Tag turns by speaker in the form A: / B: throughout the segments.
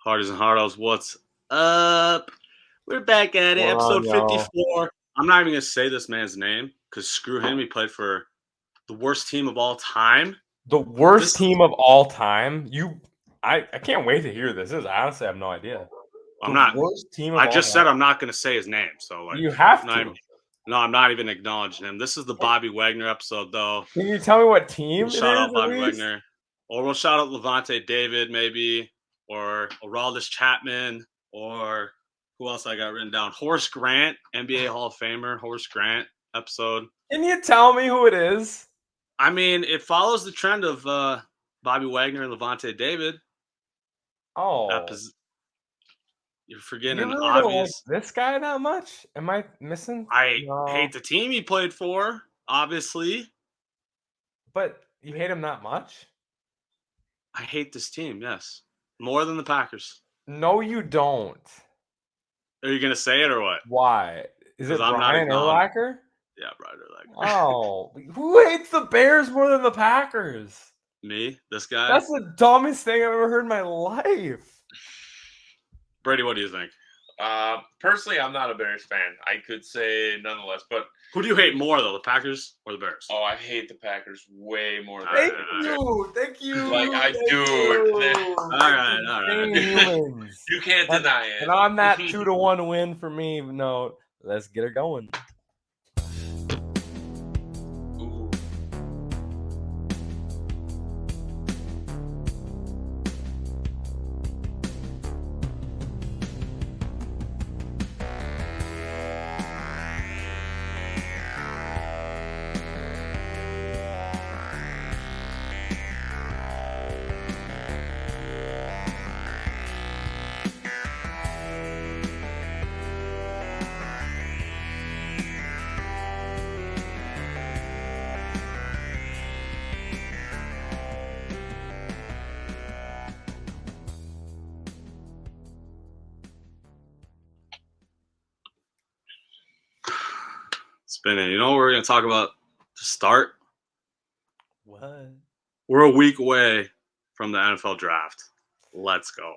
A: Hardies and Hardos, what's up? We're back at it.
B: Well,
A: Episode
B: yo,
A: 54. I'm not even going to say this man's name because screw him. He played for the worst team of all time.
B: the
A: But
B: worst team of all time. I can't wait to hear this. Honestly, I have no idea.
A: I'm
B: The
A: not.
B: worst team of
A: I
B: all
A: just said
B: time.
A: I'm not going to say his name. So, like,
B: You have
A: not
B: to.
A: even, no, I'm not even acknowledging him. This is the Bobby Wagner episode, though.
B: Can you tell me what team
A: We'll
B: it
A: shout
B: is
A: out
B: at
A: Bobby
B: least?
A: Wagner. Or we'll shout out Levante David, maybe. Or Aroldis Chapman. Or who else I got written down? Horace Grant, NBA Hall of Famer. Horace Grant episode.
B: Can you tell me who it is?
A: I mean, it follows the trend of Bobby Wagner and Levante David.
B: Oh,
A: You're forgetting
B: you
A: an
B: really don't like
A: obvious.
B: this guy that much? Am I missing?
A: I
B: No,
A: hate the team he played for, obviously.
B: but you hate him that much?
A: I hate this team, yes. More than the Packers.
B: No, you don't.
A: Are you going to say it or what?
B: Why? Is
A: Because
B: it
A: I'm not
B: Brian
A: acknowledging.
B: Urlacher?
A: Yeah, Ryder like
B: Oh, who hates the Bears more than the Packers?
A: me, this guy.
B: That's the dumbest thing I've ever heard in my life.
A: Brady, what do you think?
C: Personally, I'm not a Bears fan. I could say nonetheless, but
A: Who do you hate more, though, the Packers or the Bears?
C: I hate the Packers way more than
B: Thank
C: the Bears.
B: thank you.
C: Like,
A: All right.
B: Humans.
C: You can't deny it.
B: And on that 2-1 win for me, no, let's get her going.
C: Ooh.
A: Spinning. You know what we're going to talk about to start?
B: What?
A: We're a week away from the NFL draft. Let's go.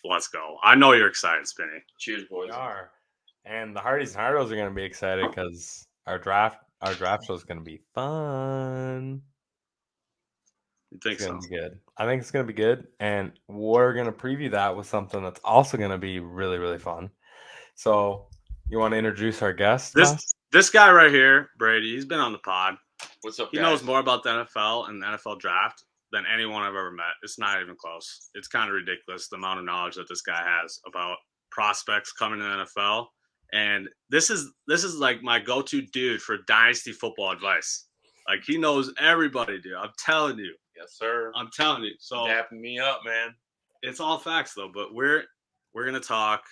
A: Let's go. I know you're excited, Spinny.
C: Cheers, boys.
B: We are. And the Hardys and Hardos are going to be excited because our draft show is going to be fun.
A: You think
B: It's
A: so?
B: going to be good. I think it's going to be good. And we're going to preview that with something that's also going to be really, really fun. So, you want to introduce our guest?
A: This guy right here, Brady, he's been on the pod.
C: What's up,
A: He
C: guys?
A: knows more about the NFL and the NFL draft than anyone I've ever met. It's not even close. It's kind of ridiculous the amount of knowledge that this guy has about prospects coming to the NFL. And this is like my go-to dude for dynasty football advice. Like, he knows everybody, dude. I'm telling you.
C: Yes, sir.
A: I'm telling you. So
C: Dapping me up, man.
A: it's all facts though, but we're gonna talk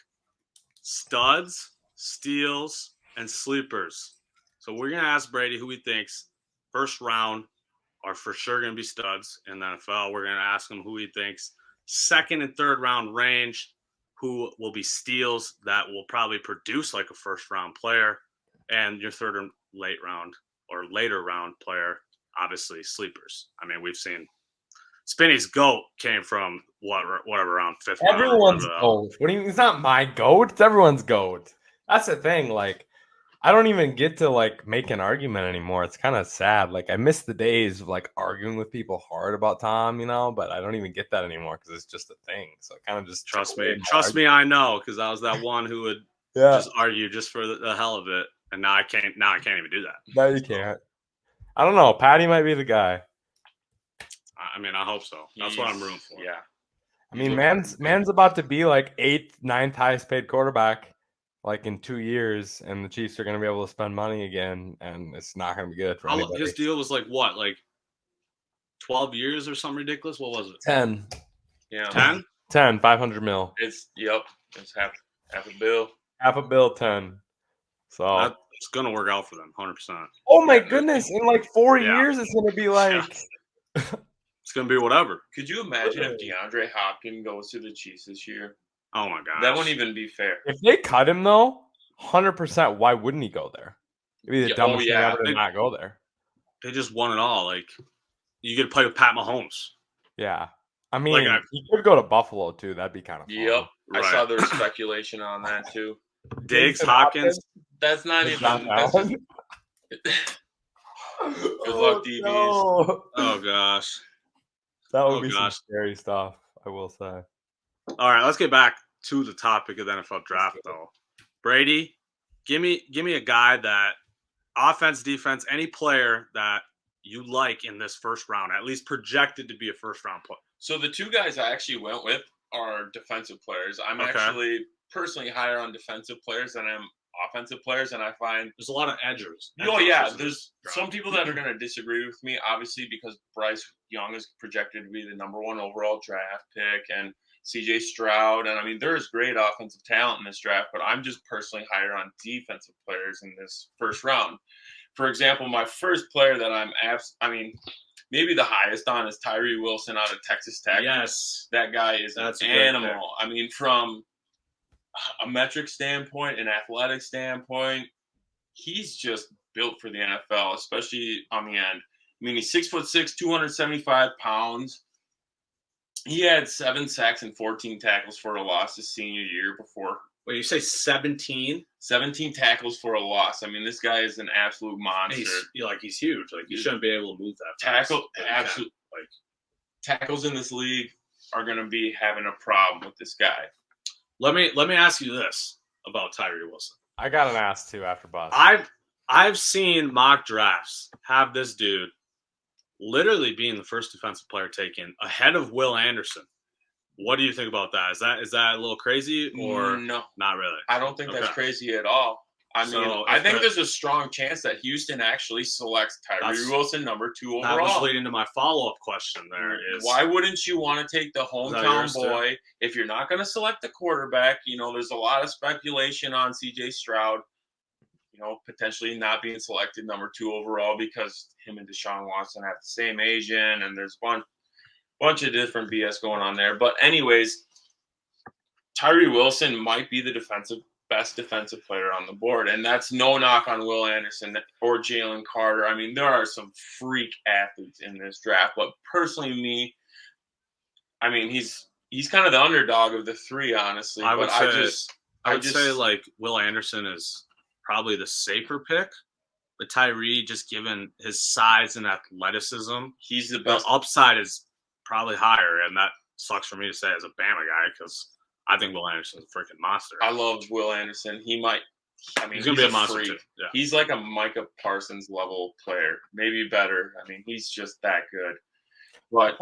A: studs, steals, and sleepers. So we're gonna ask Brady who he thinks first round are for sure gonna be studs in the NFL. We're gonna ask him who he thinks second and third round range, who will be steals that will probably produce like a first round player, and your third and late round or later round player, obviously sleepers. I mean, we've seen Spinny's GOAT came from whatever round fifth.
B: Everyone's GOAT. What do you mean? It's not my GOAT. It's everyone's GOAT. That's the thing. Like, I don't even get to like make an argument anymore. It's kind of sad. Like, I miss the days of like arguing with people hard about Tom, but I don't even get that anymore because it's just a thing. So it kind of just
A: Trust me, I know, because I was that one who would just argue just for the hell of it, and now I can't. Now I can't even do that.
B: No, you can't. I don't know. Patty might be the guy.
A: I mean, I hope so. That's what I'm rooting for.
C: Yeah.
B: I mean, man's about to be like 8th, 9th highest paid quarterback, like in 2 years, and the Chiefs are going to be able to spend money again, and it's not going to be good for anybody.
A: His deal was like what, like 12 years or something ridiculous? What was it?
B: 10.
C: Yeah.
A: 10?
B: 10, 500 mil.
C: It's It's half a bill.
B: Half a bill, 10. So
A: it's going to work out for them, 100%.
B: Oh my goodness! In like 4 years, it's going to be like.
A: It's going to be whatever.
C: Could you imagine if DeAndre Hopkins goes to the Chiefs this year?
A: Oh my god,
C: that won't even be fair.
B: If they cut him though, 100%, why wouldn't he go there? It'd be the dumbest thing ever to not go there.
A: They just won it all. Like, you get to play with Pat Mahomes.
B: Yeah. I mean,
A: Like,
B: he could go to Buffalo too. That'd be kind of fun.
C: Yep. I
A: Right.
C: saw there's speculation on that too.
A: Diggs,
B: Jason
A: Hopkins.
C: That's not
B: and
C: even.
B: Josh
C: That's just,
B: Allen.
C: Good luck, DBs.
B: no.
A: Oh gosh.
B: That would
A: Oh,
B: be
A: gosh.
B: some scary stuff, I will say.
A: All right, let's get back to the topic of the NFL draft, though. Brady, give me a guy that offense, defense, any player that you like in this first round, at least projected to be a first round player.
C: So the two guys I actually went with are defensive players. I'm
A: Okay.
C: actually personally higher on defensive players than I am offensive players, and I find
A: There's a lot of edges.
C: Oh yeah, there's some people that are going to disagree with me, obviously, because Bryce Young is projected to be the number 1 overall draft pick, and CJ Stroud, and I mean there's great offensive talent in this draft, but I'm just personally higher on defensive players in this first round. For example, my first player that maybe the highest on is Tyree Wilson out of Texas Tech.
A: Yes,
C: that guy is an animal. I mean, from a metric standpoint, an athletic standpoint, he's just built for the NFL, especially on the end. I mean, he's 6'6", 275 pounds. He had 7 sacks and 14 tackles for a loss his senior year before.
A: Wait, you say 17?
C: 17 tackles for a loss. I mean, this guy is an absolute monster.
A: He's huge. Like, you shouldn't be able to move that fast.
C: Tackles in this league are going to be having a problem with this guy.
A: Let me ask you this about Tyree Wilson.
B: I got an ass too after Bus.
A: I've seen mock drafts have this dude literally being the first defensive player taken ahead of Will Anderson. What do you think about that? Is that a little crazy or
C: no?
A: Not really.
C: I don't think that's crazy at all. I mean, I think there's a strong chance that Houston actually selects Tyree Wilson number 2 overall.
A: That was leading to my follow-up question there is,
C: why wouldn't you want to take the hometown boy if you're not going to select the quarterback? You know, there's a lot of speculation on CJ Stroud, potentially not being selected number 2 overall because him and Deshaun Watson have the same agent, and there's a bunch of different BS going on there. But anyways, Tyree Wilson might be the best defensive player on the board, and that's no knock on Will Anderson or Jalen Carter. I mean, there are some freak athletes in this draft, but personally, I mean, he's kind of the underdog of the 3, honestly. I would say like Will Anderson is probably the safer pick, but Tyree, just given his size and athleticism, he's the best. The upside is probably higher, and that sucks for me to say as a Bama guy because I think Will Anderson's a freaking monster. I love Will Anderson. He's going to be a monster too. Yeah. He's like a Micah Parsons level player, maybe better. I mean, he's just that good. But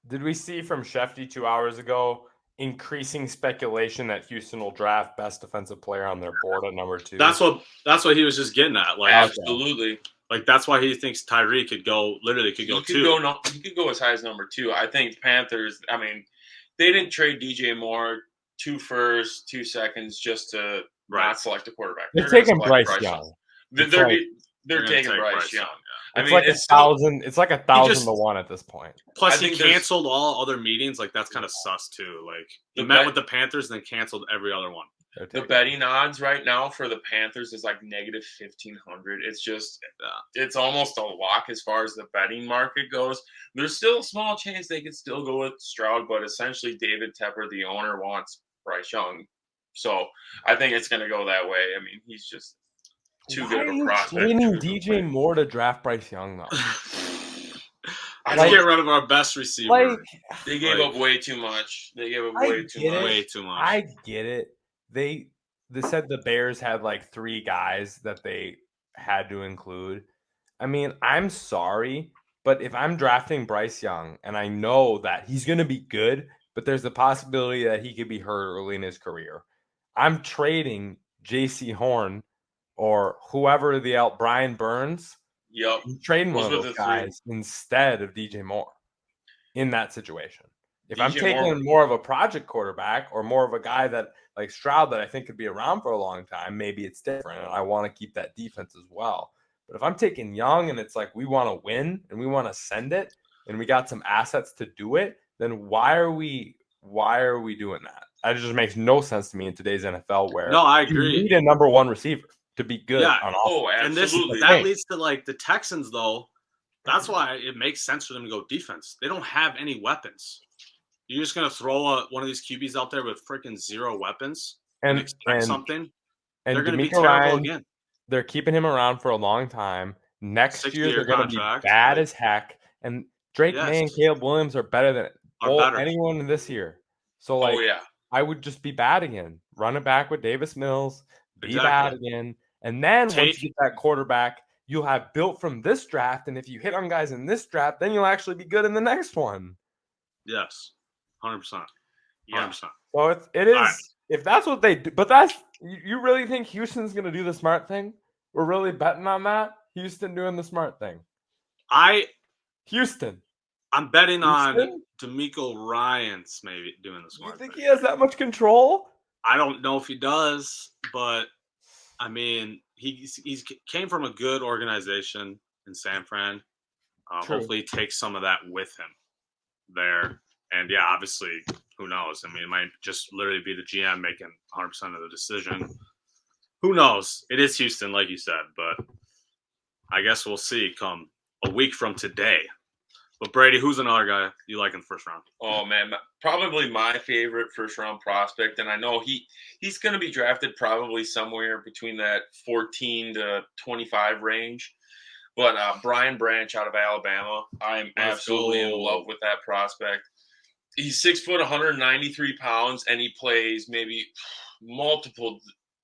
B: did we see from Shefty 2 hours ago increasing speculation that Houston will draft best defensive player on their board at number 2?
A: That's what he was just getting at. Like,
C: absolutely.
A: Like, that's why he thinks Tyree could go 2. He could go as high as number 2. I think Panthers, I mean, they didn't trade DJ Moore 2 firsts, 2 seconds just to not select a quarterback.
B: They're taking Bryce Young.
C: They're taking Bryce Young.
B: It's like 1,000. It's like 1,000 to 1 at this point.
A: Plus, he canceled all other meetings. Like, that's kind of sus too. Like, he met with the Panthers, then canceled every other one.
C: The betting odds right now for the Panthers is like negative 1,500. It's just, it's almost a lock as far as the betting market goes. There's still a small chance they could still go with Stroud, but essentially David Tepper, the owner, wants Bryce Young. So I think it's going to go that way. I mean, he's just too good of a prospect.
B: Why are you DJ Moore to draft Bryce Young, though?
A: Let's get rid of our best receiver.
C: They gave up way too much. Way too much.
B: I get it. They said the Bears had like 3 guys that they had to include. I mean, I'm sorry, but if I'm drafting Bryce Young and I know that he's going to be good, but there's the possibility that he could be hurt early in his career, I'm trading J.C. Horn or whoever Brian Burns.
C: Yep.
B: I'm trading one of those guys instead of DJ Moore in that situation. If I'm taking more of a project quarterback or more of a guy that like Stroud that I think could be around for a long time, maybe it's different. And I want to keep that defense as well. But if I'm taking Young and it's like we want to win and we want to send it and we got some assets to do it, then why are we doing that? That just makes no sense to me in today's NFL where
A: I agree.
B: You need a number 1 receiver to be good on offense.
C: Oh, absolutely.
A: And that leads to like the Texans though. That's why it makes sense for them to go defense. They don't have any weapons. You're just gonna throw one of these QBs out there with freaking 0 weapons and
B: And
A: expect something?
B: and
A: They're gonna be
B: D'Amico
A: terrible
B: Ryan,
A: again.
B: they're keeping him around for a long time. Next
A: 6
B: year
A: year
B: they're gonna be
A: contract.
B: bad
A: Like,
B: as heck. And Drake
A: yes,
B: May and Caleb Williams are better than
A: are better.
B: anyone in this year. So
C: Oh
B: like
C: yeah.
B: I would just be bad again. Run it back with Davis Mills, be bad
A: Exactly.
B: again. And then once
A: Take
B: you get that quarterback, you'll have built from this draft. And if you hit on guys in this draft, then you'll actually be good in the next one.
A: yes. 100%.
C: Yeah.
A: 100%.
B: So it
A: All
B: is
A: right.
B: if that's what they do, but that's you really think Houston's gonna do the smart thing? We're really betting on that? Houston doing the smart thing. Houston.
A: I'm betting on
B: Houston?
A: D'Amico Ryans maybe doing the
B: You
A: smart
B: think
A: thing.
B: he has that much control?
A: I don't know if he does, but I mean, he's came from a good organization in San Fran.
B: True.
A: Hopefully, he takes some of that with him there. And yeah, obviously, who knows? I mean, it might just literally be the GM making 100% of the decision. Who knows? It is Houston, like you said, but I guess we'll see come a week from today. But Brady, who's another guy you like in the first round?
C: Oh man, probably my favorite first round prospect, and I know he's going to be drafted probably somewhere between that 14 to 25 range. But Brian Branch out of Alabama, I'm absolutely in love with that prospect. He's 6 foot, 193 pounds, and he plays maybe multiple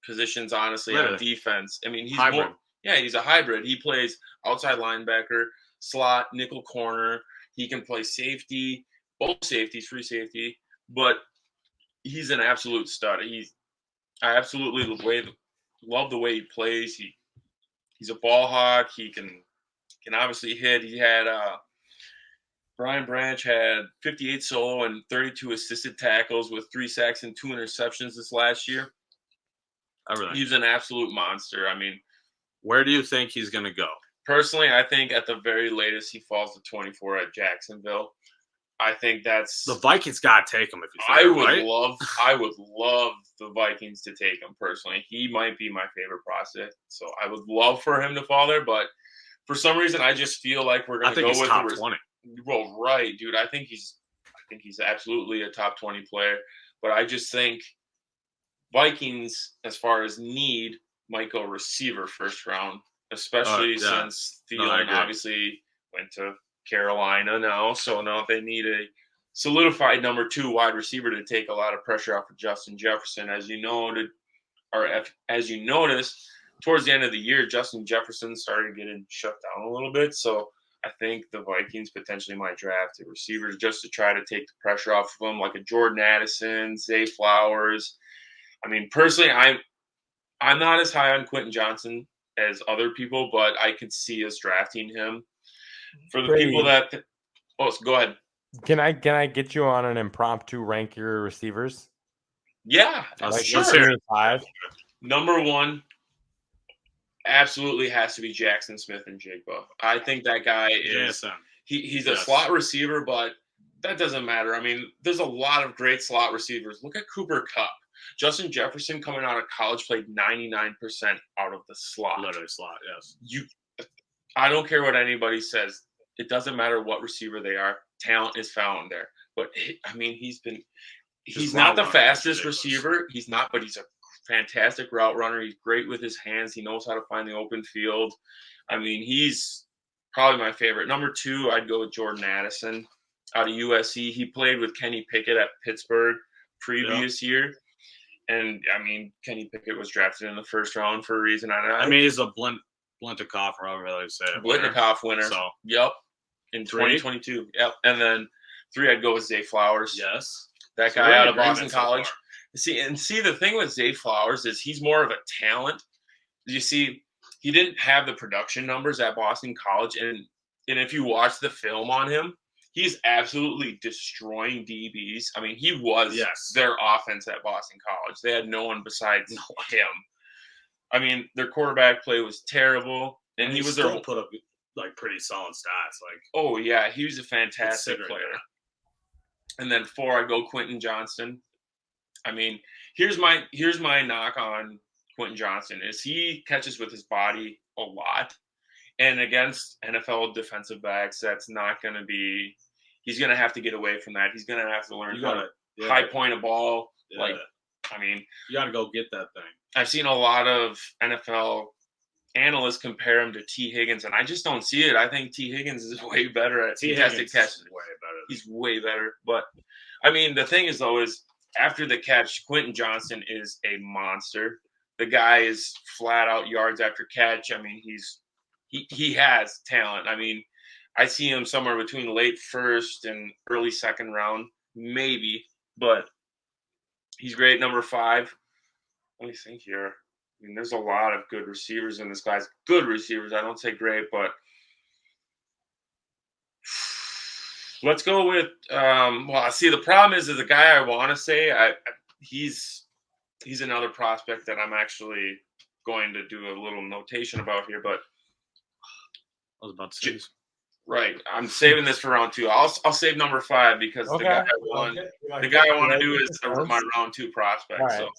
C: positions. Honestly, on defense, I mean, he's
A: hybrid.
C: He's a hybrid. He plays outside linebacker, slot, nickel corner. He can play safety, both safeties, free safety, but he's an absolute stud. I absolutely love the way he plays. He's a ball hawk. He can obviously hit. He had Brian Branch had 58 solo and 32 assisted tackles with 3 sacks and 2 interceptions this last year.
A: Everything.
C: He's an absolute monster. I mean,
A: where do you think he's going to go?
C: Personally, I think at the very latest he falls to 24 at Jacksonville. I think that's
A: the Vikings got to take him if he's there,
C: I would love the Vikings to take him personally. He might be my favorite prospect, so I would love for him to fall there. But for some reason, I just feel like we're going to go with
A: top 20.
C: Well, right, dude. I think he's absolutely a top 20 player. But I just think Vikings, as far as need, might go receiver first round, especially since Thielen obviously went to Carolina now. So now they need a solidified number 2 wide receiver to take a lot of pressure off of Justin Jefferson. As you noticed, towards the end of the year, Justin Jefferson started getting shut down a little bit. So I think the Vikings potentially might draft a receiver just to try to take the pressure off of them, like a Jordan Addison, Zay Flowers. I mean, personally, I'm not as high on Quentin Johnson as other people, but I could see us drafting him. For the people that go ahead.
B: Can I get you on an impromptu rank your receivers?
C: Yeah,
B: sure. 5.
C: Number 1 absolutely has to be Jackson Smith-Njigba. I think that guy is he's a slot receiver, but that doesn't matter. I mean, there's a lot of great slot receivers. Look at Cooper Kupp. Justin Jefferson coming out of college played 99% out of the slot.
A: Literally slot, yes.
C: I don't care what anybody says. It doesn't matter what receiver they are. Talent is found there. But I mean, he's not the fastest receiver. He's not, but he's a fantastic route runner. He's great with his hands. He knows how to find the open field. I mean, he's probably my favorite. Number 2, I'd go with Jordan Addison out of USC. He played with Kenny Pickett at Pittsburgh previous year. And, I mean, Kenny Pickett was drafted in the first round for a reason. I
A: mean, he's a Blintikoff, or however they say it.
C: Blintikoff winner. So, yep. In 2022. Yep. And then 3, I'd go with Zay Flowers.
A: Yes.
C: That guy out of Boston College. See, the thing with Zay Flowers is he's more of a talent. You see, he didn't have the production numbers at Boston College. And if you watch the film on him, he's absolutely destroying DBs. I mean, he was their offense at Boston College. They had no one besides him. I mean, their quarterback play was terrible. And he was
A: still put up like pretty solid stats. Like,
C: oh yeah, he was a fantastic player. And then 4, I go Quentin Johnston. I mean, here's my knock on Quentin Johnston is he catches with his body a lot, and against NFL defensive backs, that's not going to be. he's going to have to get away from that. He's going to have to learn how to
A: Yeah.
C: high point a ball.
A: Yeah.
C: Like, I mean,
A: you got to go get that thing.
C: I've seen a lot of NFL analysts compare him to T. Higgins, and I just don't see it. I think T. Higgins is way better at contested catches.
A: Way better.
C: He's way better. But, I mean, the thing is, though, is after the catch, Quentin Johnston is a monster. The guy is flat out yards after catch. I mean, he has talent. I mean, I see him somewhere between late first and early second round, maybe, but he's great. Number 5. Let me think here. I mean, there's a lot of good receivers in this class. Good receivers. I don't say great, but let's go with. Well, see, the problem is the guy I want to say. He's another prospect that I'm actually going to do a little notation about here, but
A: I was about to say this.
C: Right, I'm saving this for round 2. I'll save number 5 because the guy I want to do is my round 2 prospect.
B: Right.
C: So.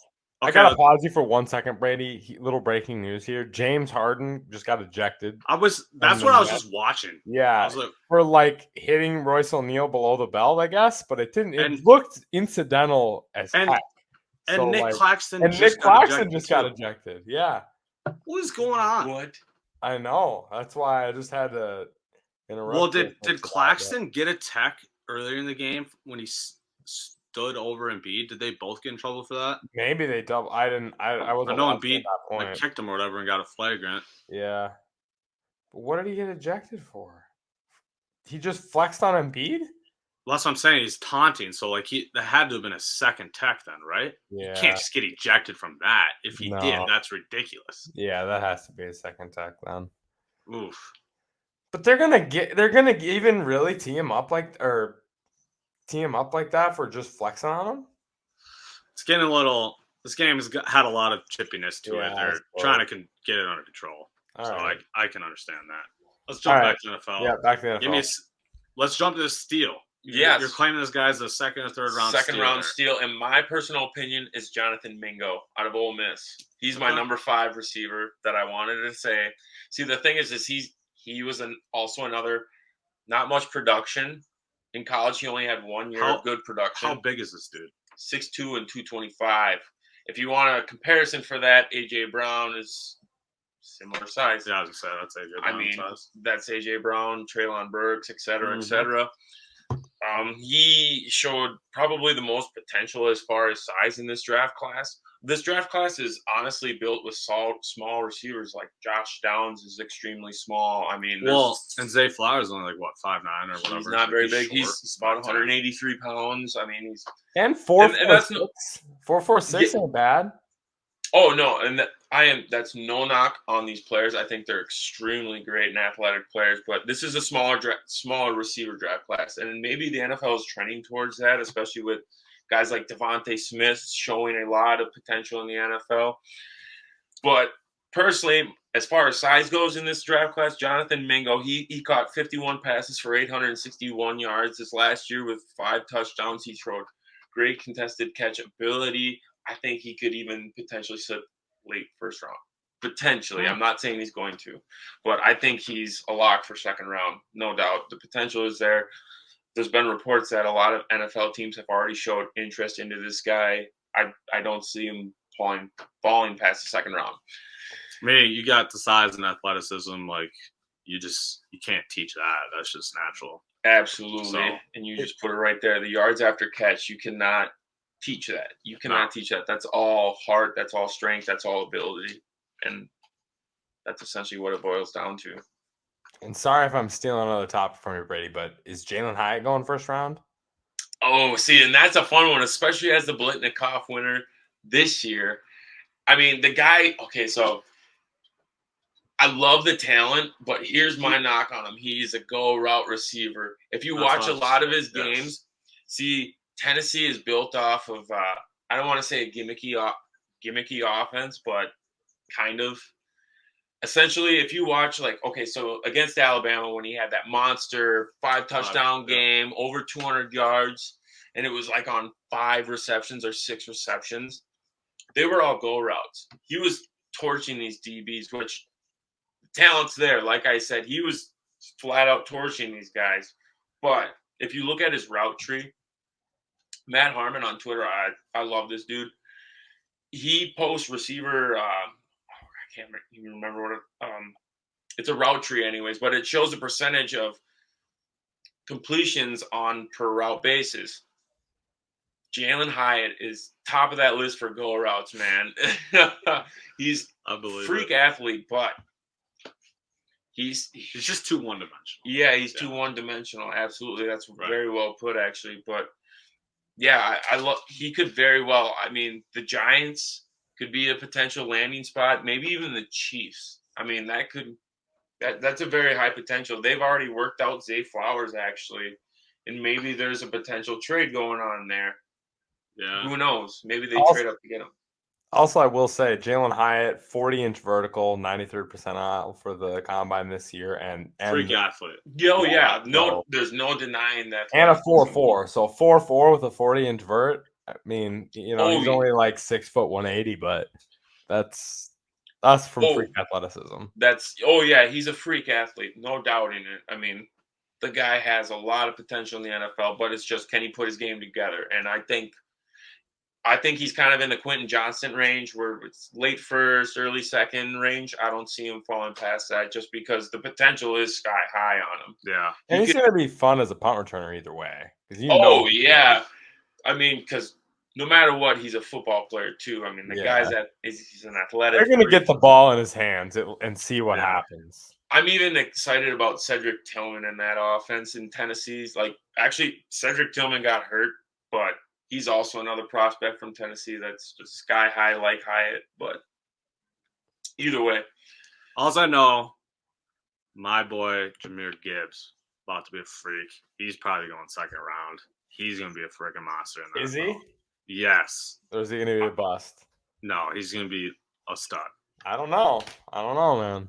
B: Okay. I gotta pause you for 1 second, Brady. Little breaking news here. James Harden just got ejected.
A: That's what I was just watching.
B: Yeah,
A: I was like,
B: for hitting Royce O'Neal below the belt, I guess, but it didn't. It looked incidental as heck.
A: And Nick Claxton
B: just got ejected. Yeah.
A: What is going on?
C: What?
B: I know. That's why I just had to interrupt.
A: Well, did Claxton get a tech earlier in the game when he stood over Embiid? Did they both get in trouble for that?
B: Maybe they double. I didn't. I wasn't.
A: I know Embiid kicked him or whatever and got a flagrant.
B: Yeah. But what did he get ejected for? He just flexed on Embiid?
A: Well, that's what I'm saying. He's taunting. So that had to have been a second tech then, right?
B: Yeah.
A: You can't just get ejected from that. If he did, that's ridiculous.
B: Yeah, that has to be a second tech then.
A: Oof.
B: But they're gonna even really tee him up like that for just flexing on him?
A: It's getting a little. This game has had a lot of chippiness to it. They're trying to get it under control. I can understand that. Let's jump back to the NFL.
B: Yeah, back to the NFL.
A: Let's jump to the steal.
C: Yes.
A: You're claiming this guy's a second or third round steal.
C: Second round steal. In my personal opinion, is Jonathan Mingo out of Ole Miss. He's my number 5 receiver that I wanted to say. See, the thing is he was also another not much production. In college, he only had 1 year of good production.
A: How big is this dude?
C: 6'2" and 225. If you want a comparison for that, A.J. Brown is similar size.
A: Yeah, I was going to say that's A.J. Brown size.
C: That's A.J. Brown, Treylon Burks, et cetera, et cetera. He showed probably the most potential as far as size in this draft class. This draft class is honestly built with small receivers. Like Josh Downs is extremely small. I mean,
A: and Zay Flowers is only 5'9" or whatever.
C: He's not very big. He's about 183 pounds. I mean, he's
B: 4'6" ain't bad.
C: Oh no, and that's no knock on these players. I think they're extremely great and athletic players, but this is a smaller receiver draft class, and maybe the NFL is trending towards that, especially with guys like Devontae Smith showing a lot of potential in the NFL. But personally, as far as size goes in this draft class, Jonathan Mingo, he caught 51 passes for 861 yards this last year with 5 touchdowns. He showed great contested catch ability. I think he could even potentially slip late first round. Potentially. I'm not saying he's going to. But I think he's a lock for second round. No doubt. The potential is there. There's been reports that a lot of NFL teams have already showed interest into this guy. I don't see him falling past the second round.
A: You got the size and athleticism. You can't teach that. That's just natural.
C: Absolutely. And you just put it right there. The yards after catch, you cannot teach that. You cannot teach that. That's all heart. That's all strength. That's all ability. And that's essentially what it boils down to.
B: And sorry if I'm stealing another topic from you, Brady, but is Jalen Hyatt going first round?
C: Oh, see, and that's a fun one, especially as the Blitnikoff winner this year. I mean, the guy, okay, so I love the talent, but here's my knock on him. He's a go route receiver. If you watch a lot of his games, see, Tennessee is built off of, I don't want to say a gimmicky offense, but kind of. Essentially, if you watch, so against Alabama when he had that monster 5-touchdown game, over 200 yards, and it was on 5 receptions or 6 receptions, they were all go routes. He was torching these DBs, which talent's there. Like I said, he was flat out torching these guys. But if you look at his route tree, Matt Harmon on Twitter, I love this dude. He posts receiver. I can't even remember what it's a route tree, anyways, but it shows the percentage of completions on per route basis. Jalen Hyatt is top of that list for go routes, man. He's a freak athlete, but he's
A: just too one-dimensional.
C: Yeah, he's too one-dimensional. Absolutely, that's very well put, actually. But yeah, I love. He could very well. I mean, the Giants could be a potential landing spot. Maybe even the Chiefs. I mean, that's a very high potential. They've already worked out Zay Flowers, actually, and maybe there's a potential trade going on there.
A: Yeah.
C: Who knows? Maybe they trade up to get him.
B: Also, I will say, Jalen Hyatt, 40-inch vertical, 93rd percentile for the combine this year, and
A: freak athlete.
C: Oh yeah, no, there's no denying that.
B: And a 4.4, so 4.4 with a 40-inch vert. I mean, he's only like 6 foot 180, but that's from freak athleticism.
C: He's a freak athlete, no doubting it. I mean, the guy has a lot of potential in the NFL, but it's just, can he put his game together? And I think he's kind of in the Quentin Johnston range, where it's late first, early second range. I don't see him falling past that, just because the potential is sky high on him.
A: Yeah,
B: and he's going to be fun as a punt returner either way.
C: Yeah, I mean, because no matter what, he's a football player too. I mean, the guy's he's an athletic.
B: They're going to get the ball in his hands and see what happens.
C: I'm even excited about Cedric Tillman in that offense in Tennessee's. Like, actually, Cedric Tillman got hurt, but he's also another prospect from Tennessee that's just sky high like Hyatt. But either way.
A: All I know, my boy Jahmyr Gibbs, about to be a freak. He's probably going second round. He's going to be a freaking monster in that.
B: Is he?
A: Yes.
B: Or is he going to be a bust?
A: No, he's going to be a stud.
B: I don't know, man.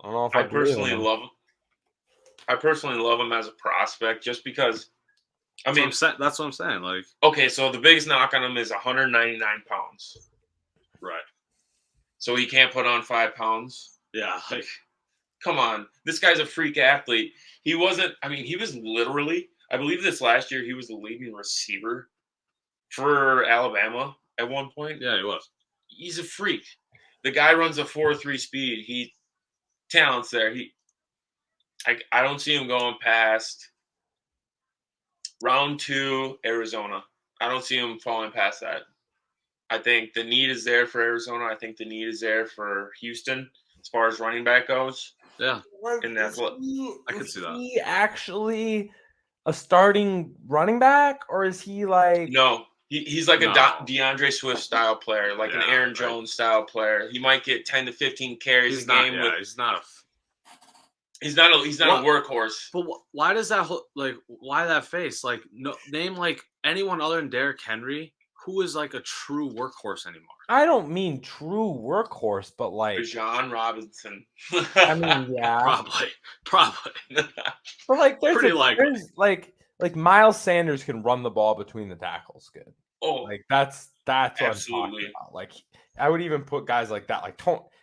B: I don't know if
C: I personally love him. I personally love him as a prospect, just because. I mean,
A: that's what I'm saying. Like,
C: okay, so the biggest knock on him is 199 pounds.
A: Right.
C: So he can't put on 5 pounds.
A: Yeah.
C: Like, come on. This guy's a freak athlete. He was literally, I believe this last year, he was the leading receiver for Alabama at one point.
A: Yeah, he was.
C: He's a freak. The guy runs a 4.3 speed. He talents there. I don't see him going past round 2, Arizona. I don't see him falling past that. I think the need is there for Arizona. I think the need is there for Houston as far as running back goes.
A: Yeah.
C: And that's what
A: I could see that.
B: Is he actually a starting running back, or is he like?
C: No, he's like a DeAndre Swift style player, like an Aaron Jones style player. He might get 10 to 15 carries a game.
A: He's not
C: a workhorse.
A: But why does that why that face? Like, no, name like anyone other than Derrick Henry who is like a true workhorse anymore.
B: I don't mean true workhorse, but like
C: Bijan Robinson.
B: I mean, yeah,
A: probably.
B: But like, there's like Miles Sanders can run the ball between the tackles good.
C: Oh,
B: like that's what
C: absolutely.
B: I'm talking about. Like, I would even put guys like that, like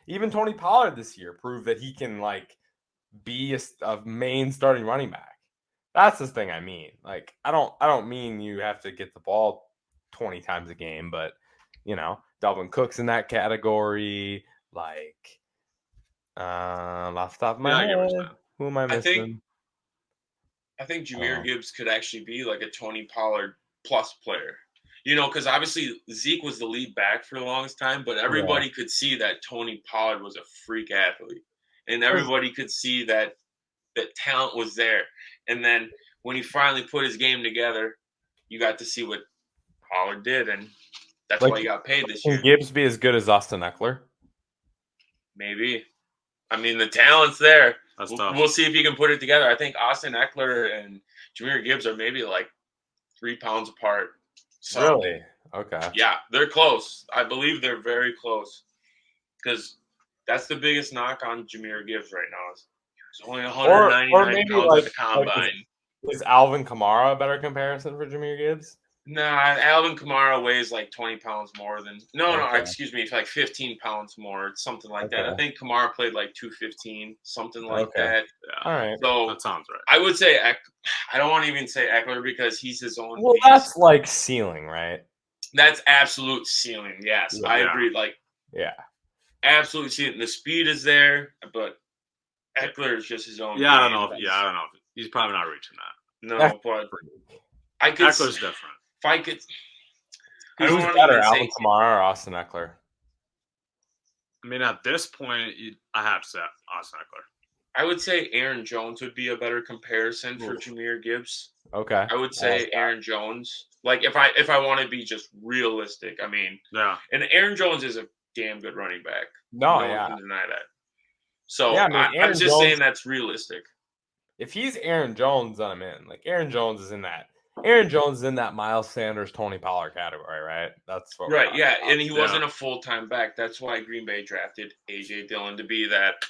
B: even Tony Pollard this year proved that he can like be a main starting running back. That's the thing I mean. Like, I don't mean you have to get the ball 20 times a game, but Dalvin Cook's in that category. Like, off the top of my head, who am I missing?
C: I think Jahmyr Gibbs could actually be like a Tony Pollard plus player. Because obviously Zeke was the lead back for the longest time, but everybody could see that Tony Pollard was a freak athlete. And everybody could see that talent was there. And then when he finally put his game together, you got to see what Pollard did, and that's why he got paid this year.
B: Can Gibbs be as good as Austin Eckler?
C: Maybe. I mean, the talent's there.
A: That's tough.
C: We'll see if he can put it together. I think Austin Eckler and Jahmyr Gibbs are maybe like 3 pounds apart. So,
B: really? Okay.
C: Yeah, they're close. I believe they're very close, because that's the biggest knock on Jahmyr Gibbs right now. He's only 199 pounds at the combine.
B: Is Alvin Kamara a better comparison for Jahmyr Gibbs?
C: Nah, Alvin Kamara weighs like 20 pounds more than no,
B: Okay.
C: excuse me, it's like 15 pounds more. It's something like that. I
B: Okay.
C: think Kamara played like 215, something like
B: Okay.
C: that.
A: Yeah,
B: All right.
C: So
A: that sounds right.
C: I would say I don't want to even say Eckler because he's his own
B: Well,
C: beast.
B: that's like ceiling, right?
C: That's absolute ceiling. Yes,
B: Yeah.
C: I agree. Like
B: Yeah.
C: absolute ceiling. The speed is there, but Eckler is just his own.
A: Yeah, I don't
C: being.
A: know. I don't know. He's probably not reaching that.
C: No, but I could.
A: Eckler's different.
C: If I could, I
B: Who's
C: don't want to
B: better,
C: even say.
B: Alvin Kamara or Austin Eckler?
A: I mean, at this point, I have to say Austin Eckler.
C: I would say Aaron Jones would be a better comparison for
A: Oof.
C: Jahmyr Gibbs.
B: Okay.
C: I would say Aaron Jones. Like if I want to be just realistic, I mean,
A: Yeah.
C: and Aaron Jones is a damn good running back.
B: No,
C: one
B: yeah.
C: can deny that. So
B: Yeah, I mean,
C: I'm
B: Aaron
C: just
B: Jones-
C: saying that's realistic.
B: If he's Aaron Jones, then I'm in. Like Aaron Jones is in that. Aaron Jones is in that Miles Sanders, Tony Pollard category, right? That's what.
C: Right, yeah,
B: about.
C: and he wasn't a full-time back. That's why Green Bay drafted A.J. Dillon to be that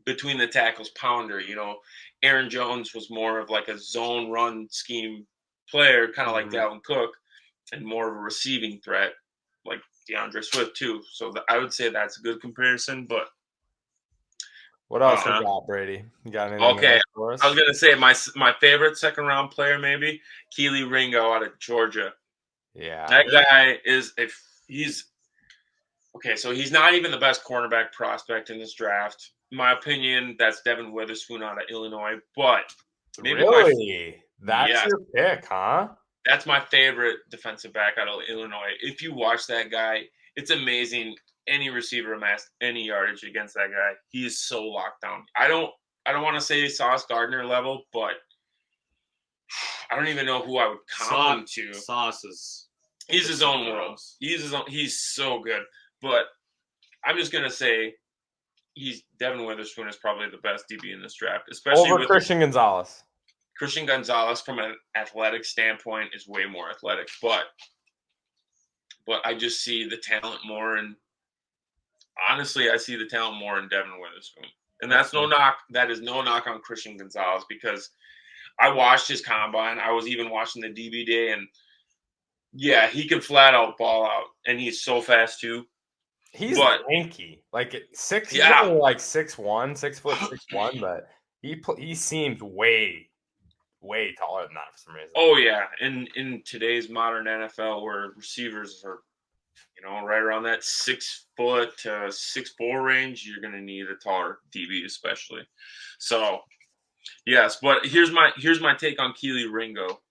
C: between the tackles pounder. You know, Aaron Jones was more of like a zone run scheme player, kind of like Dalvin Cook, and more of a receiving threat, like DeAndre Swift too. So I would say that's a good comparison. But
B: What else you got, Brady? You got anything
C: okay,
B: else for us?
C: I was gonna say my favorite second-round player, maybe Keely Ringo out of Georgia.
B: Yeah,
C: That guy is he's okay. So he's not even the best cornerback prospect in this draft. In my opinion, that's Devin Witherspoon out of Illinois. But maybe
B: really, that's
C: yes.
B: your pick, huh?
C: That's my favorite defensive back out of Illinois. If you watch that guy, it's amazing. Any receiver amassed any yardage against that guy. He is so locked down. I don't want to say Sauce Gardner level, but I don't even know who I would comp him to.
A: Sauce is
C: he's his own world. He's so good. But I'm just gonna say Devin Witherspoon is probably the best DB in this draft, especially
B: over
C: with
B: Christian Gonzalez.
C: Christian Gonzalez from an athletic standpoint is way more athletic, but I just see the talent more, and honestly, I see the talent more in Devin Witherspoon. And that's no knock. That is no knock on Christian Gonzalez because I watched his combine. I was even watching the DB day, and yeah, he can flat out ball out, and he's so fast too.
B: He's lanky, like 6. Yeah, he's only like 6'1", 6'1", but he seems way taller than that for some reason.
C: Oh yeah, in today's modern NFL, where receivers are, right around that 6 foot to 6'4" range, you're gonna need a taller DB, especially. So, yes, but here's my take on Keely Ringo.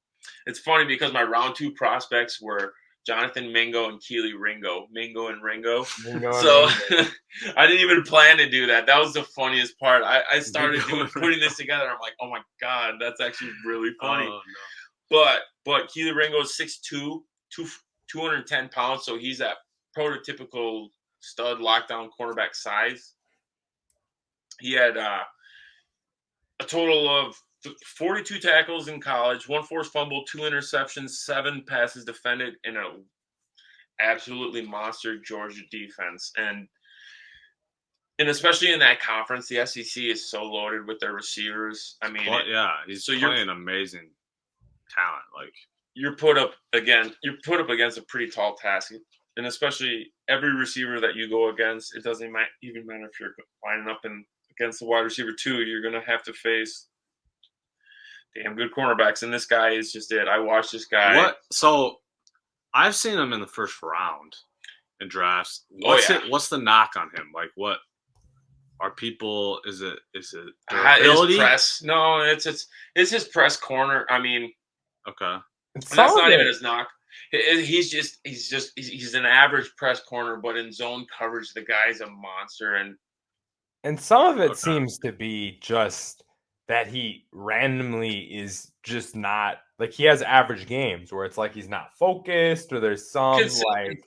C: It's funny because my round 2 prospects were Jonathan Mingo and Keely Ringo. Mingo and Ringo. So I didn't even plan to do that. That was the funniest part. I started putting this together. I'm like, oh my God, that's actually really funny.
A: Oh, no.
C: But Keely Ringo is 6'2", 210 pounds, so he's that prototypical stud lockdown cornerback size. He had a total of 42 tackles in college, 1 forced fumble, 2 interceptions, 7 passes defended, and a absolutely monster Georgia defense. And especially in that conference, the SEC is so loaded with their receivers. I mean,
A: he's playing amazing talent. Like
C: you're put up against a pretty tall task, and especially every receiver that you go against, it doesn't even matter if you're lining up against the wide receiver too. You're gonna have to face damn good cornerbacks, and this guy is just it. I watched this guy.
A: What? So I've seen him in the first round in drafts. What's the knock on him? Like, what are people? Is it durability?
C: His press? No, it's his press corner. I mean,
A: okay,
C: that's not even his knock. He's an average press corner, but in zone coverage, the guy's a monster.
B: And some of it seems to be just that he randomly is just not like he has average games where it's like he's not focused or there's some like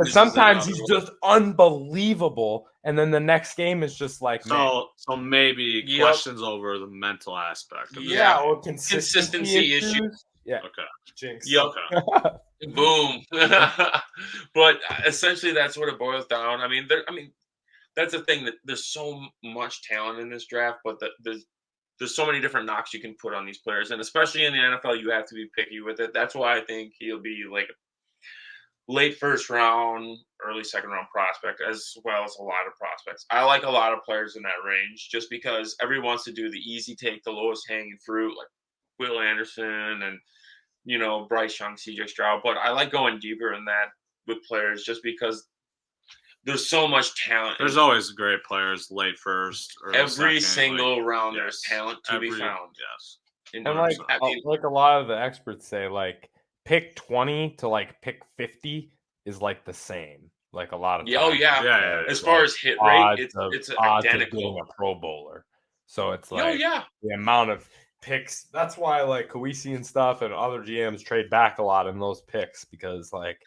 B: sometimes he's just unbelievable and then the next game is just like
A: so maybe questions over the mental aspect of
B: or consistency issues. Yeah.
A: Okay.
C: Jinx. Yep. Okay. Boom. But essentially that's what it boils down. I mean that's the thing that there's so much talent in this draft, but the there's so many different knocks you can put on these players, and especially in the NFL, you have to be picky with it. That's why I think he'll be like late first round, early second round prospect, as well as a lot of prospects. I like a lot of players in that range just because everyone wants to do the easy take, the lowest hanging fruit, like Will Anderson and, Bryce Young, CJ Stroud. But I like going deeper in that with players just because there's so much talent.
A: There's always great players late first or
C: every
A: second,
C: single round.
A: yes,
C: There's talent to be found.
A: Yes.
B: And like a lot of the experts say, like pick 20 to like pick 50 is like the same. Like a lot of times.
C: Oh yeah. As far as hit rate, it's identical.
B: Being a Pro Bowler, so it's like
C: yeah.
B: the amount of picks. That's why like Kawhi and stuff and other GMs trade back a lot in those picks because like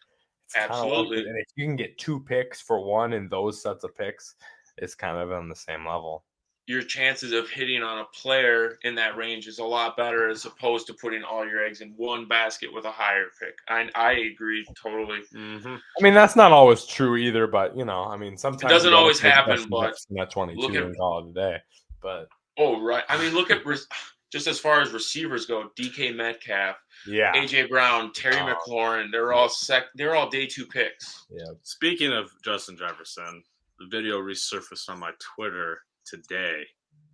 B: it's
C: absolutely.
B: Like, and if you can get 2 picks for one in those sets of picks, it's kind of on the same level.
C: Your chances of hitting on a player in that range is a lot better as opposed to putting all your eggs in one basket with a higher pick. I agree totally.
A: Mm-hmm.
B: I mean, that's not always true either, but I mean, sometimes
C: it doesn't always happen. But
B: that 22 and call it a day. But
C: right. I mean, look at just as far as receivers go, DK Metcalf, AJ Brown, Terry McLaurin. They're all day 2 picks.
B: Yeah.
A: Speaking of Justin Jefferson, the video resurfaced on my Twitter today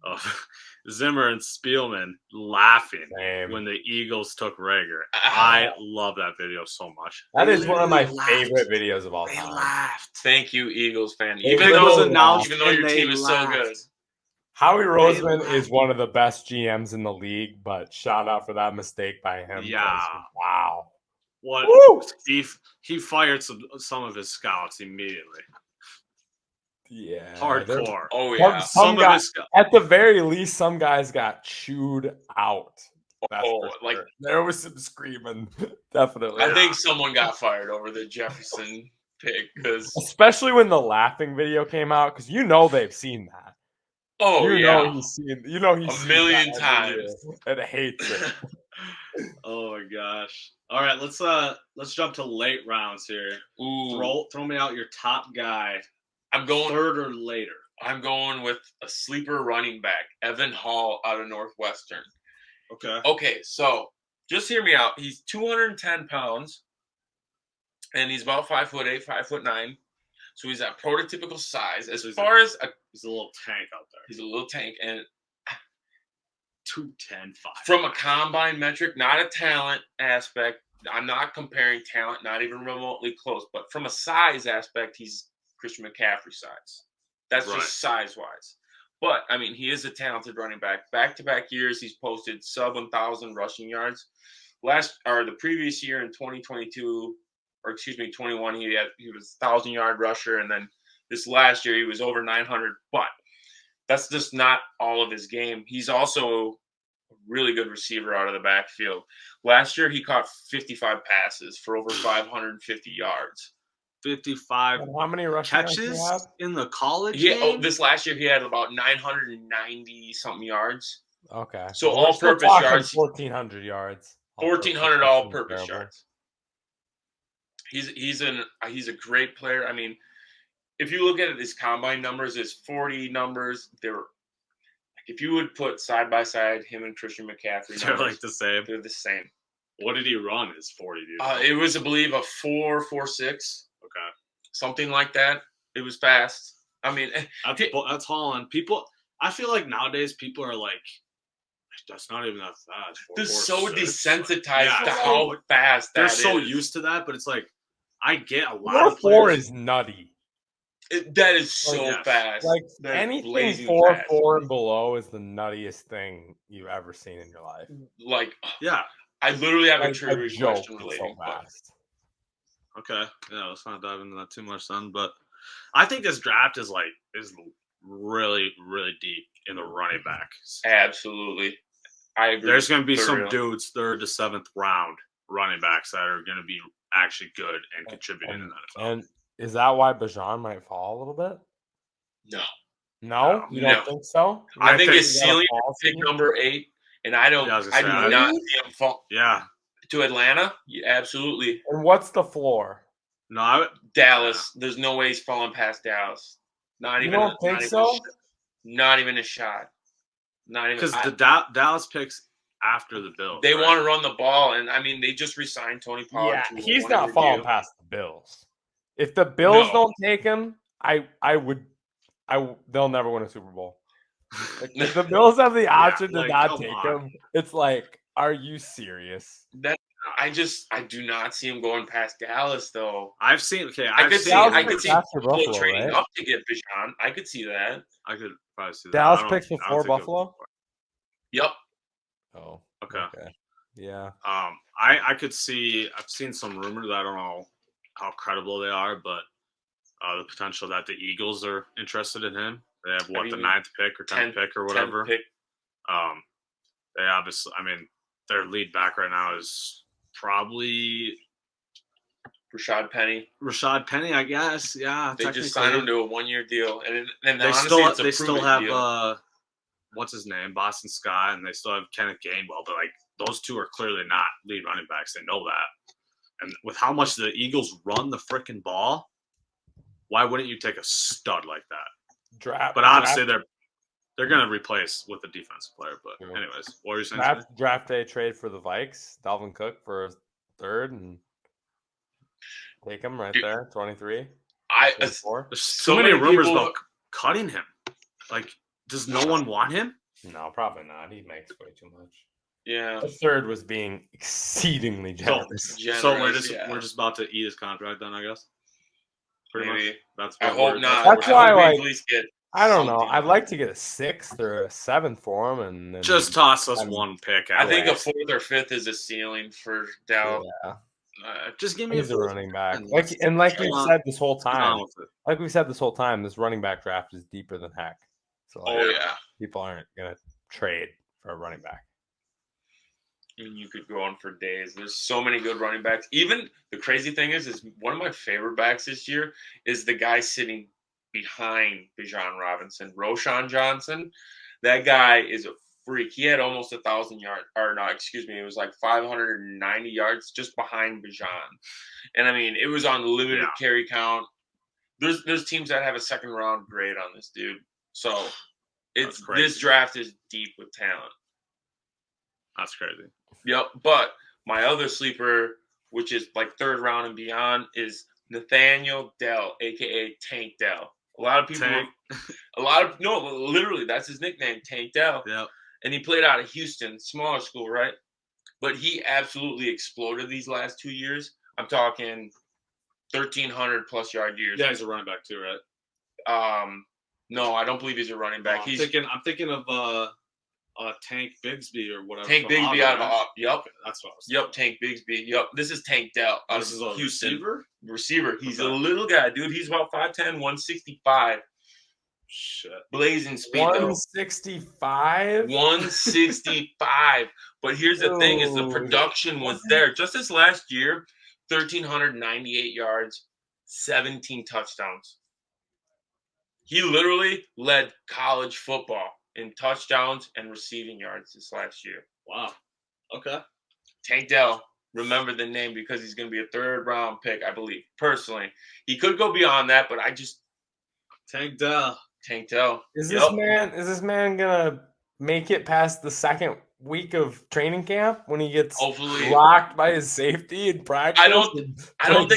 A: of Zimmer and Spielman laughing when the Eagles took Rager. I love that video so much.
B: That is one of my favorite videos of all time.
A: They laughed.
C: Thank you, Eagles fan.
A: Even though your
C: team is so good.
B: Howie Roseman is one of the best GMs in the league, but shout out for that mistake by him.
A: Yeah.
B: Wow.
A: What? He fired some of his scouts immediately.
B: Yeah.
A: Hardcore.
C: Oh, yeah.
B: Some guys, at the very least, some guys got chewed out.
C: Like
B: there was some screaming. Definitely.
C: I think someone got fired over the Jefferson pick
B: especially when the laughing video came out, because they've seen that.
C: Oh,
B: he's seen a
C: million times
B: and hates it.
A: Oh my gosh! All right, let's jump to late rounds here.
C: Ooh.
A: Throw me out your top guy.
C: I'm going
A: third or later.
C: I'm going with a sleeper running back, Evan Hall out of Northwestern. Okay, so just hear me out. He's 210 pounds, and he's about 5'8", 5'9". So he's that prototypical size. He's a
A: little tank out there.
C: He's a little tank, and
A: 210, 5.
C: From a combine metric, not a talent aspect. I'm not comparing talent, not even remotely close. But from a size aspect, he's Christian McCaffrey size. That's just size-wise. But, I mean, he is a talented running back. Back-to-back years, he's posted sub 1,000 rushing yards. The previous year in 2022, or excuse me, 21, he was a 1,000-yard rusher, and then this last year he was over 900. But that's just not all of his game. He's also a really good receiver out of the backfield. Last year he caught 55 passes for over 550 yards.
A: 55.
B: And how many
A: catches in the college game?
C: This last year he had about 990 something yards.
B: Okay.
C: So all-purpose yards.
B: 1,400 yards.
C: 1,400 all-purpose yards. He's a great player. I mean, if you look at his combine numbers, his 40 numbers, if you would put side by side him and Christian McCaffrey,
A: they're like the same.
C: They're the same.
A: What did he run his 40?
C: It was, I believe, a 4.46.
A: Okay,
C: something like that. It was fast. I mean,
A: that's hauling. People, I feel like nowadays people are like, that's not even that fast.
C: They're so desensitized to how fast
A: they're
C: that is.
A: They're so used to that, but it's like, I get a lot of
B: players. 4 is nutty.
C: That is so fast.
B: Like anything 4.4 and below is the nuttiest thing you've ever seen in your life.
C: Like, I literally have a trivia question
B: So
C: relating.
B: fast.
A: Okay, let's not dive into that too much then. But I think this draft is really, really deep in the running backs.
C: Absolutely, I agree.
A: There's going to be some dudes 3rd to 7th round running backs that are going to be actually good and contributing in that.
B: And is that why Bijan might fall a little bit? No, you don't think so?
C: I think his ceiling is pick number 8, and I do not see him fall.
A: Yeah.
C: To Atlanta? Yeah, absolutely.
B: And what's the floor?
A: No,
C: Dallas. There's no way he's falling past Dallas. Not even a shot. Not even
A: because the Dallas picks after the Bills.
C: They
A: right?
C: want to run the ball, and I mean, they just re-signed Tony Pollard.
B: Yeah,
C: to a
B: he's
C: one-year
B: not falling
C: deal.
B: past the Bills. If the Bills
C: No.
B: don't take him, they'll never win a Super Bowl. Like, if the Bills have the option to
A: like,
B: not
A: come
B: take
A: on.
B: him, it's like, are you serious?
C: I do not see him going past Dallas though.
A: I've seen. Okay,
C: I
A: I've
C: could
A: seen.
C: see
B: Dallas after
C: Buffalo
B: Buffalo,
C: trading
B: right?
C: up to get Bijan. I could see that.
A: I could probably see that.
B: Dallas
A: I don't-
B: picks
A: I don't
B: before
A: think it'll-
B: Buffalo.
C: Yep.
B: Oh,
A: Okay.
B: Yeah.
A: I could see. I've seen some rumors. I don't know how credible they are, but the potential that the Eagles are interested in him. They have the 9th pick or 10th pick or whatever.
C: 10th pick.
A: They obviously. I mean, their lead back right now is probably
C: Rashad Penny.
A: I guess. Yeah.
C: They just signed him to a 1-year deal, and
A: they
C: honestly, it's a
A: they still
C: proven
A: have
C: deal.
A: What's his name, Boston Scott, and they still have Kenneth Gainwell. But like those two are clearly not lead running backs. They know that. And with how much the Eagles run the freaking ball, why wouldn't you take a stud like that? But honestly, they're going to replace with a defensive player. But anyways, what were you saying?
B: Draft day trade for the Vikes, Dalvin Cook for a third, and take him right there, 23.
A: There's so many rumors about cutting him. Like, does no one want him?
B: No, probably not. He makes way too much.
C: Yeah.
B: The third was being exceedingly generous.
A: So we're just about to eat his contract then, I guess.
C: Maybe.
A: Much.
C: I hope not.
B: That's why,
C: like, at least get
B: I don't know. I'd like to get a 6th or a 7th for him, and then
A: just toss us one pick.
C: I think a 4th or 5th is a ceiling for Dallas.
B: Yeah.
A: Just give me
B: a running back. Like we've said this whole time, this running back draft is deeper than heck. So people aren't gonna trade for a running back.
C: And you could go on for days. There's so many good running backs. Even the crazy thing is one of my favorite backs this year is the guy sitting behind Bijan Robinson, Roshan Johnson. That guy is a freak. He had almost 1,000 yards, or no, excuse me, it was like 590 yards just behind Bijan. And I mean, it was on limited carry count. There's teams that have a second round grade on this dude. So this draft is deep with talent.
A: That's crazy.
C: Yep. But my other sleeper, which is like 3rd round and beyond, is Nathaniel Dell, aka Tank Dell. Literally, that's his nickname, Tank Dell.
A: Yep.
C: And he played out of Houston, smaller school, right? But he absolutely exploded these last 2 years. I'm talking 1,300 plus yard years.
A: Yeah, he's a running back too, right?
C: No, I don't believe he's a running back.
A: I'm thinking of Tank Bigsby or whatever.
C: Tank Bigsby out of Yep.
A: That's what I was
C: Yep, Tank Bigsby. Yep. This is Tank Dell.
A: This is a Houston
C: receiver. He's a little guy, dude. He's about 5'10", 165.
A: Shit.
C: Blazing speed,
B: 165?
C: 165. But here's the thing is the production was there. Just this last year, 1,398 yards, 17 touchdowns. He literally led college football in touchdowns and receiving yards this last year.
A: Wow. Okay.
C: Tank Dell, remember the name because he's going to be a 3rd round pick, I believe. Personally, he could go beyond that, but
A: Tank Dell.
B: Is this man gonna make it past the 2nd week of training camp when he gets locked by his safety in practice?
C: I don't think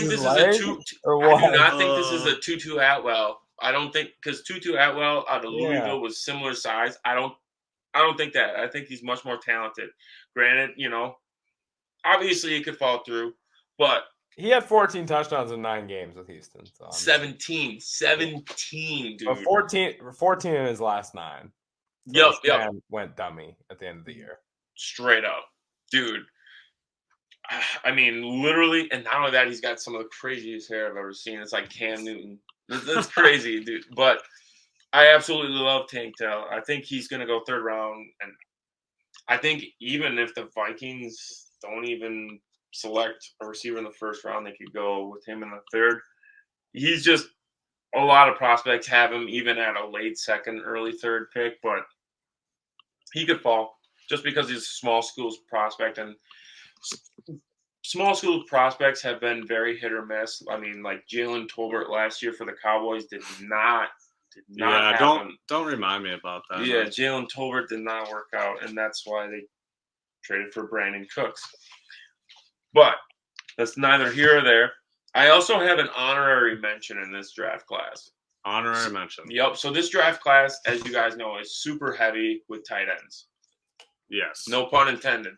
C: this is a I do not think this is a Tutu Atwell. I don't think because Tutu Atwell out of Louisville was similar size. I don't think that. I think he's much more talented. Granted, obviously he could fall through, but
B: he had 14 touchdowns in 9 games with Houston. So
C: 17, dude.
B: 14 in his last 9.
C: So
B: yep. Went dummy at the end of the year.
C: Straight up, dude. I mean, literally, and not only that, he's got some of the craziest hair I've ever seen. It's like Cam Newton. That's crazy, dude. But I absolutely love Tank Dell. I think he's going to go 3rd round. And I think even if the Vikings don't even select a receiver in the 1st round, they could go with him in the 3rd. He's just a lot of prospects have him even at a late 2nd, early 3rd pick. But he could fall just because he's a small school prospect. And small school prospects have been very hit or miss. I mean, like Jalen Tolbert last year for the Cowboys did not did not happen.
A: Don't remind me about that.
C: Yeah, Jalen Tolbert did not work out, and that's why they traded for Brandon Cooks. But that's neither here or there. I also have an honorary mention in this draft class.
A: Honorary mention.
C: Yep. So this draft class, as you guys know, is super heavy with tight ends.
A: Yes.
C: No pun intended.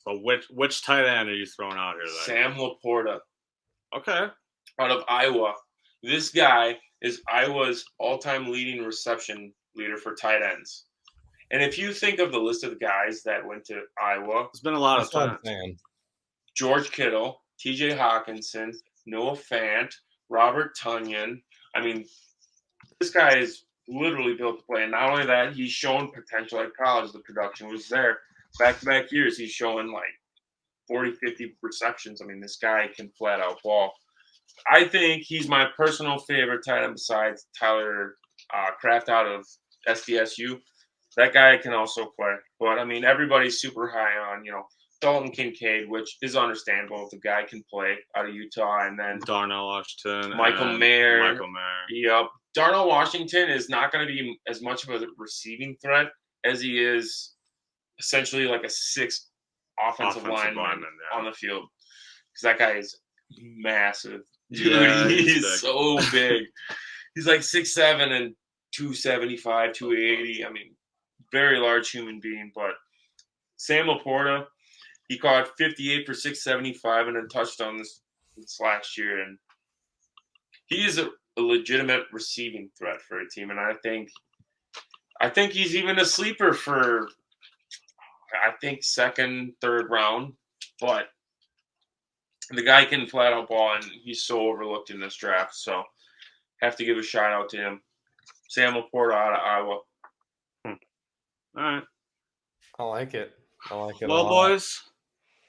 A: So which tight end are you throwing out here?
C: Sam Laporta.
A: Okay.
C: Out of Iowa. This guy is Iowa's all-time leading reception leader for tight ends. And if you think of the list of guys that went to Iowa,
A: it's been a lot of times.
C: George Kittle, T.J. Hawkinson, Noah Fant, Robert Tonyan. I mean, this guy is literally built to play. And not only that, he's shown potential at college. The production was there. Back-to-back years, he's showing like 40, 50 receptions. I mean, this guy can flat out ball. I think he's my personal favorite tight end besides Tyler Kraft out of SDSU. That guy can also play. But, I mean, everybody's super high on, Dalton Kincaid, which is understandable if the guy can play out of Utah. And then
A: Darnell Washington.
C: Michael Mayer.
A: Yep.
C: Darnell Washington is not going to be as much of a receiving threat as he is essentially like a sixth offensive lineman on the field. Because that guy is massive. Dude,
A: yeah,
C: he's so big. He's like 6'7" and 275, 280. I mean, very large human being. But Sam Laporta, he caught 58 for 675 and a touchdown this last year. And he is a legitimate receiving threat for a team. And I think he's even a sleeper for, second, third round. But the guy can flat out ball, and he's so overlooked in this draft. So have to give a shout out to him. Sam Laporta out of Iowa.
A: All right.
B: I like it.
A: Well, boys,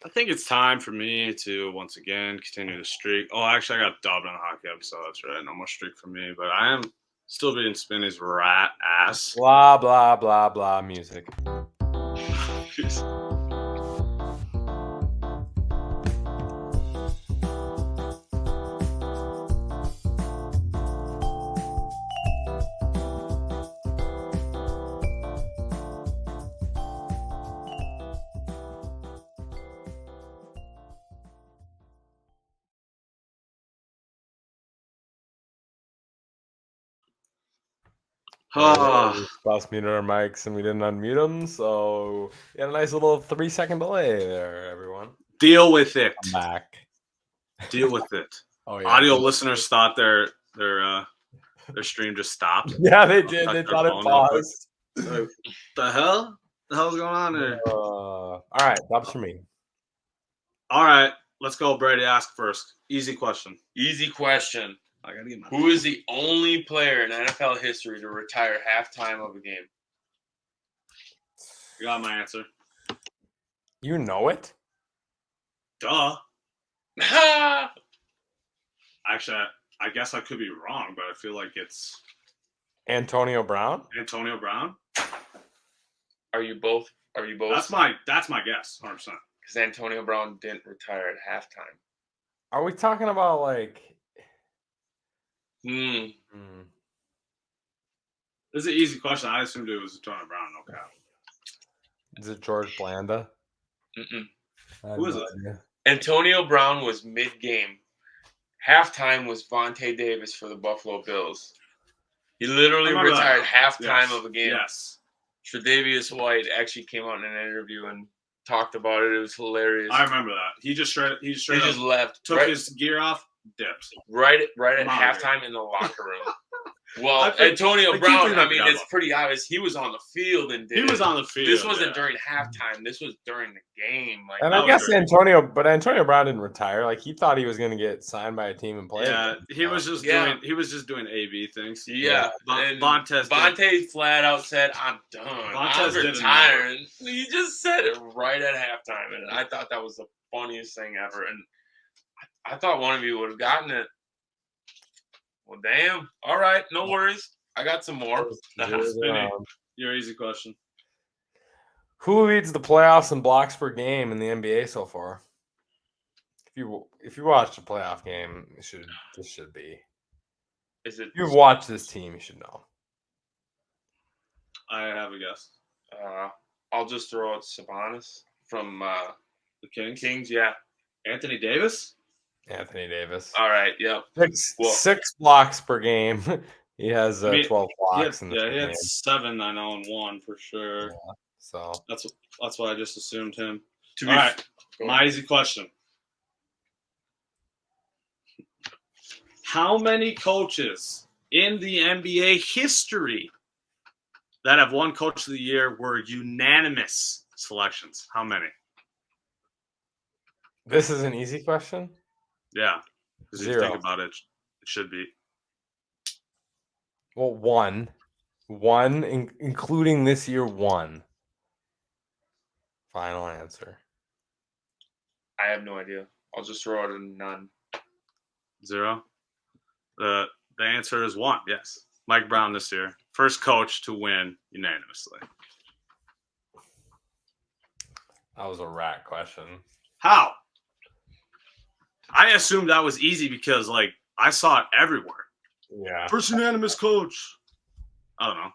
A: I think it's time for me to once again continue the streak. Oh, actually, I got dubbed on a hockey episode. That's right. No more streak for me, but I am still beating Spinny's rat ass.
B: Blah, blah, blah, blah music. Boss muted our mics and we didn't unmute them, so we had a nice little 3-second delay there, everyone.
A: Deal with it.
B: I'm back.
A: Deal with it.
B: Oh yeah.
A: Audio listeners thought their stream just stopped.
B: Yeah, they did. They thought it paused.
A: Like, the hell? The hell's going on here?
B: All right, that's for me.
A: All right, let's go, Brady. Ask first. Easy question.
C: I gotta get my. Who is the only player in NFL history to retire halftime of a game?
A: You got my answer.
B: You know it?
A: Duh. Actually, I guess I could be wrong, but I feel like it's
B: Antonio Brown.
A: Antonio Brown.
C: Are you both?
A: That's my guess, 100%.
C: Because Antonio Brown didn't retire at halftime.
B: Are we talking about like?
A: This is an easy question. I assumed it was Antonio Brown. No cap.
B: Is it George Blanda?
A: Who is it?
C: Antonio Brown was mid-game. Halftime was Vontae Davis for the Buffalo Bills. He literally retired halftime of a game.
A: Yes.
C: Tre'Davious White actually came out in an interview and talked about it. It was hilarious.
A: I remember that. He just
C: left.
A: Took his gear off, dipped.
C: Right at halftime in the locker room. Well, Antonio Brown, I mean, it's pretty obvious. He was on the field and did
A: He was on the field.
C: This wasn't during halftime. This was during the game. Like,
B: and I guess Antonio Brown didn't retire. Like, he thought he was going to get signed by a team and play.
A: Yeah, he was just doing AB things.
C: Yeah. Vontae flat out said, "I'm done. I'm retiring." He just said it right at halftime, and I thought that was the funniest thing ever. And I thought one of you would have gotten it. Well, damn. All right, no worries. I got some more.
A: Your easy question.
B: Who leads the playoffs in blocks per game in the NBA so far? If you watch the playoff game, this should be.
C: Is it?
B: You've watched this team, you should know.
A: I have a guess.
C: I'll just throw out Sabonis from
A: The Kings.
C: Kings. Yeah.
A: Anthony Davis.
B: Anthony Davis.
C: All right. Yep.
B: Six blocks per game. He has 12
A: He
B: blocks
A: had,
B: in the
A: he had
B: game.
A: 7, I know, and 1 for sure.
B: Yeah, so
A: That's why I just assumed him.
C: To
A: All
C: be
A: right, my easy question: how many coaches in the NBA history that have won Coach of the Year were unanimous selections? How many?
B: this is an easy question.
A: Yeah, because if you
B: 0.
A: think about it, it should be.
B: Well, one, including this year, 1. Final answer.
C: I have no idea. I'll just throw out a none.
A: 0. The answer is 1. Yes, Mike Brown this year, first coach to win unanimously.
B: That was a rat question.
A: How? I assumed that was easy because, like, I saw it everywhere.
B: Yeah.
A: First unanimous coach. I don't know.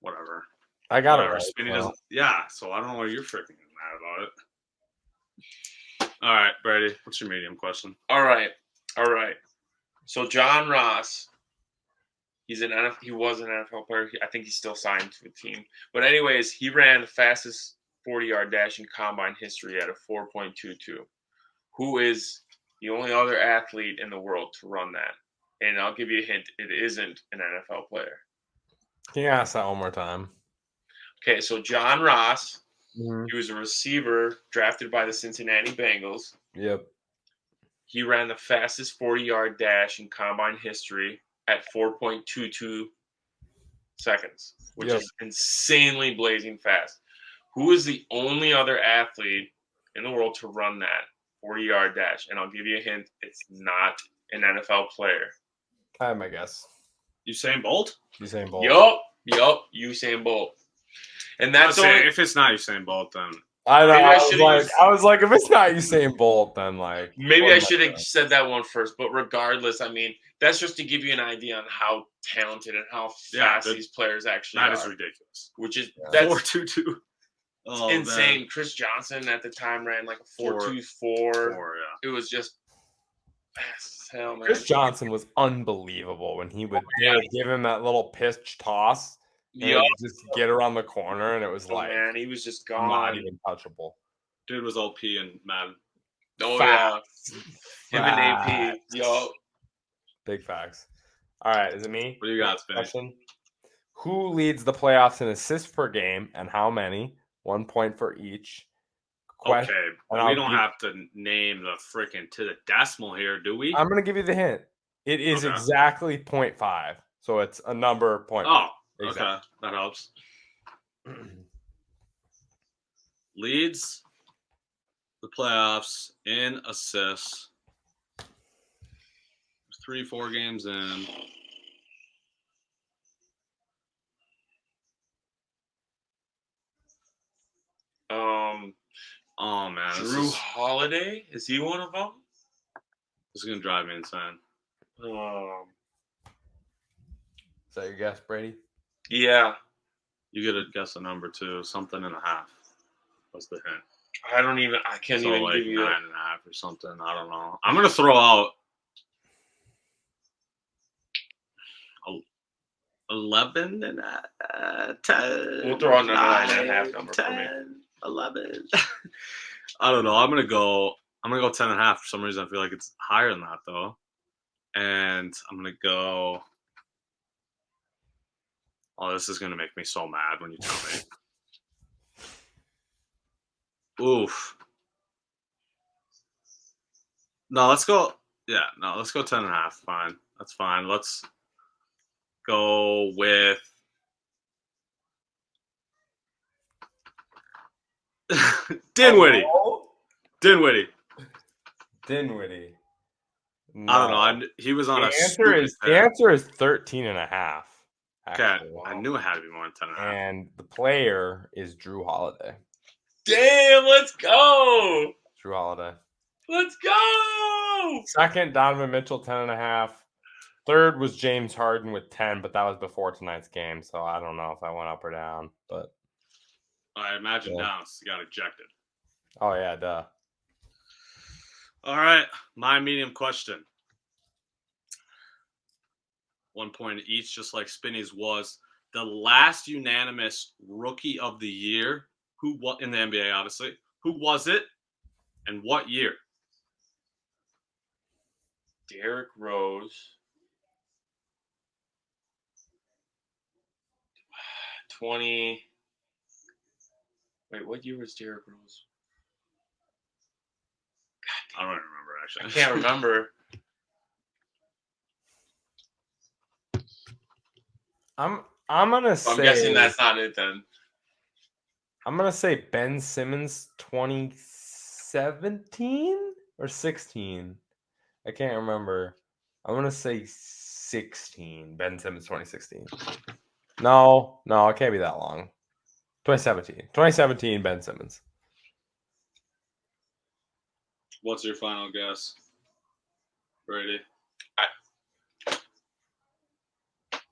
A: Whatever.
B: I got
A: Whatever.
B: it right.
A: Spinny
B: Well,
A: doesn't. Yeah, so I don't know why you're freaking mad about it. All right, Brady, what's your medium question?
C: All right. So John Ross, he was an NFL player. I think he's still signed to a team. But anyways, he ran the fastest 40-yard dash in combine history at a 4.22. Who is the only other athlete in the world to run that? And I'll give you a hint. It isn't an NFL player.
B: can you ask that one more time?
C: Okay, so John Ross,
B: Mm-hmm.
C: he was a receiver drafted by the Cincinnati Bengals.
B: Yep.
C: He ran the fastest 40-yard dash in combine history at 4.22 seconds, which is insanely blazing fast. Who is the only other athlete in the world to run that 40-yard dash? And I'll give you a hint. It's not an NFL player.
B: I have my guess.
A: Usain Bolt?
B: Usain Bolt.
C: Yup. Usain Bolt. And that's only,
A: if it's not Usain Bolt, then
B: I know.
C: Maybe
B: I was like, if it's not Usain Bolt, then like
C: maybe
B: what
C: I
B: am
C: should have
B: doing?
C: said that one first. But regardless, I mean, that's just to give you an idea on how talented and how fast these players actually
A: that
C: are.
A: is ridiculous.
C: Which is
B: Yeah.
C: that's
A: 4.22. Oh,
C: insane.
A: man.
C: Chris Johnson at the time ran like a 4.24.
A: 4, yeah.
C: It was just fast as hell, man.
B: Chris Johnson was unbelievable when they would give him that little pitch toss. And it
C: Yup.
B: would just get around the corner, and it was
C: Oh,
B: like
C: man, he was just
B: not
C: gone.
B: even touchable.
A: Dude was OP and Madden.
C: Oh
B: Facts.
C: yeah, him and AP.
B: Facts.
C: Yo,
B: Big facts. All right, is it me?
A: What do you got, Spinny?
B: Question. Who leads the playoffs in assists per game, and how many? 1 point for each.
A: Okay,
B: and
A: we don't have to name the freaking to the decimal here, do we?
B: I'm going to give you the hint. It is
A: Okay.
B: exactly 0.5. So it's a number 0.5.
A: Oh,
B: Exactly.
A: okay. That helps. Leads the playoffs in assists. 3-4 games in. Oh, man.
C: Drew Holiday, is he one of them?
A: This is going to drive me insane.
B: Is that your guess, Brady?
C: Yeah,
A: You get to guess a number, too. Something and a half. What's the hint?
C: I can't
A: So
C: even
A: like
C: give you
A: 9.5 or something. I don't know. I'm gonna throw out 11 and 10.
C: We'll throw out another 9.5
A: 9,
C: number
A: 10,
C: for me.
A: 11. I don't know. I'm gonna go 10.5 for some reason. I feel like it's higher than that though. And I'm gonna go. Oh, this is gonna make me so mad when you tell me. Oof. No, let's go. Yeah, no, let's go 10.5. Fine. That's fine. Let's go with Dinwiddie. Dinwiddie.
B: Dinwiddie.
A: No. I don't know. He was on
B: The answer is 13.5.
A: Okay, I knew it had to be more than 10.5.
B: And the player is Drew Holiday.
C: Damn, let's go.
B: Drew Holiday.
C: Let's go.
B: Second, Donovan Mitchell, 10.5. Third was James Harden with 10, but that was before tonight's game, so I don't know if I went up or down. But
A: I imagine
B: Yeah.
A: down. So you got ejected.
B: oh yeah, duh.
A: All right, my medium question. 1 point each, just like Spinny's was. The last unanimous Rookie of the Year, who in the NBA, obviously, who was it, and what year?
C: Derrick Rose. 20. Wait, what year was Derrick Rose?
A: I don't even remember actually.
C: I can't remember.
B: I'm gonna say.
C: I'm guessing that's not it then.
B: I'm gonna say Ben Simmons 2017 or 16. I can't remember. I'm gonna say 16. Ben Simmons 2016. No, it can't be that long. 2017. 2017 Ben Simmons.
A: What's your final guess, Brady?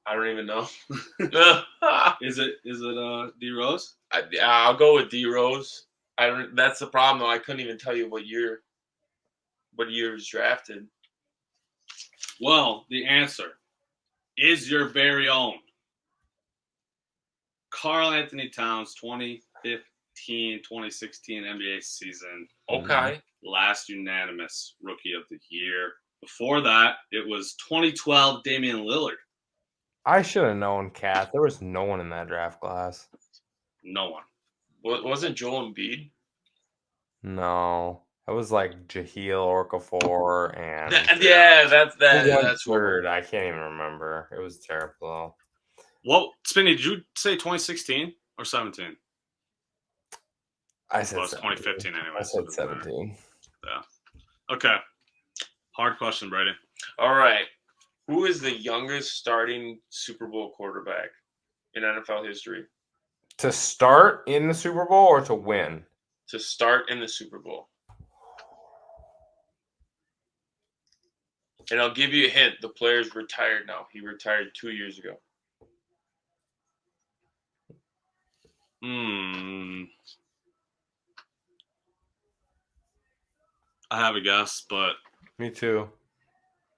C: I don't even know.
A: Is it D Rose?
C: I'll go with D Rose. I don't. That's the problem though. I couldn't even tell you what year he was drafted.
A: Well, the answer is your very own Karl Anthony Towns 2015-2016 NBA season.
C: Okay.
A: Last unanimous Rookie of the Year. Before that, it was 2012 Damian Lillard.
B: I should have known, Kat. There was no one in that draft class.
A: No one.
C: Wasn't Joel Embiid?
B: No. It was like Jahlil Okafor and
C: Yeah, that's
B: third. I can't even remember. It was terrible.
A: Well, Spinny, did you say 2016 or 17?
B: I said
A: well, it's 2015 anyway.
B: I said 17.
A: Yeah. Okay. Hard question, Brady.
C: All right. Who is the youngest starting Super Bowl quarterback in NFL history?
B: To start in the Super Bowl or to win?
C: To start in the Super Bowl. And I'll give you a hint. The player's retired now. He retired 2 years ago.
A: I have a guess, but
B: Me too.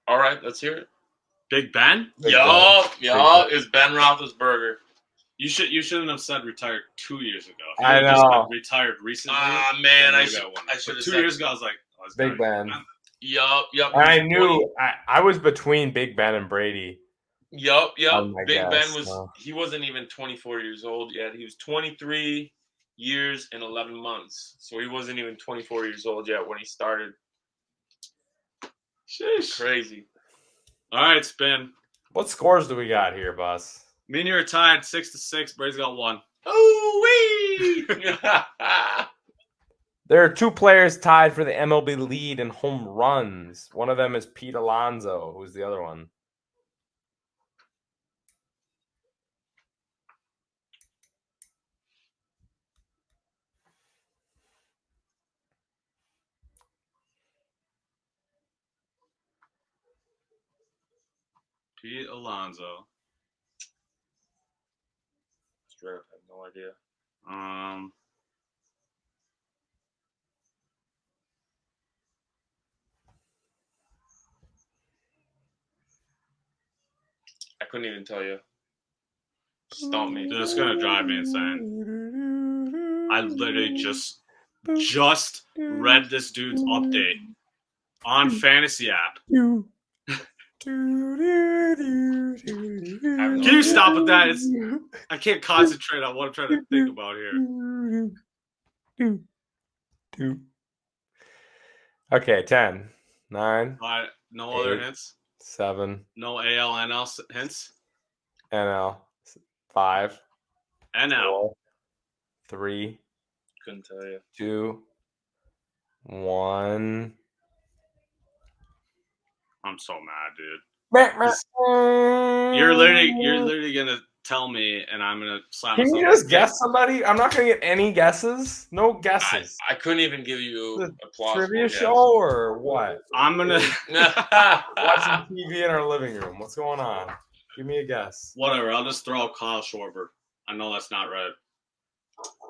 C: All right, let's hear it.
A: Big Ben?
C: Yup, it's Ben Roethlisberger.
A: You shouldn't have said retired 2 years ago. If
B: I
A: you just
B: know.
A: said retired recently.
C: Ah, man, I
A: maybe
C: should
A: won.
C: have
A: But
C: said
A: 2 years ago, I was like, oh, it's
B: Big Ben.
C: Yup.
B: And I knew I was between Big Ben and Brady.
C: Yup. Big Ben
B: so.
C: he wasn't even 24 years old yet. He was 23 years and 11 months. So he wasn't even 24 years old yet when he started.
A: Sheesh.
C: Crazy.
A: All right, Spin.
B: What scores do we got here, Bus?
A: Me and you are tied 6-6. Brady's got 1.
C: Ooh-wee!
B: There are 2 players tied for the MLB lead in home runs. One of them is Pete Alonso. Who's the other one?
A: Pete Alonso.
C: Straight up, I have no idea. I couldn't even tell you. Stump me.
A: Dude, it's gonna drive me insane. I literally just read this dude's update on Fantasy app. Can you stop with that? I can't concentrate on what I'm trying to think about here.
B: Okay, 10, 9.
A: No other hints?
B: 7.
A: No AL, NL hints?
B: NL. 5.
A: NL.
B: 4, 3.
C: Couldn't tell you.
B: 2. 1.
A: I'm so mad, dude.
B: You're
A: You're literally gonna tell me, and I'm gonna slap
B: Can
A: myself.
B: you just guess somebody? I'm not gonna get any guesses. No guesses.
C: I couldn't even give you
B: The
C: a plausible
B: trivia
C: guess.
B: show or what?
A: I'm gonna
B: Watching TV in our living room. What's going on? Give me a guess.
A: whatever. I'll just throw out Kyle Schwarber. I know that's not right.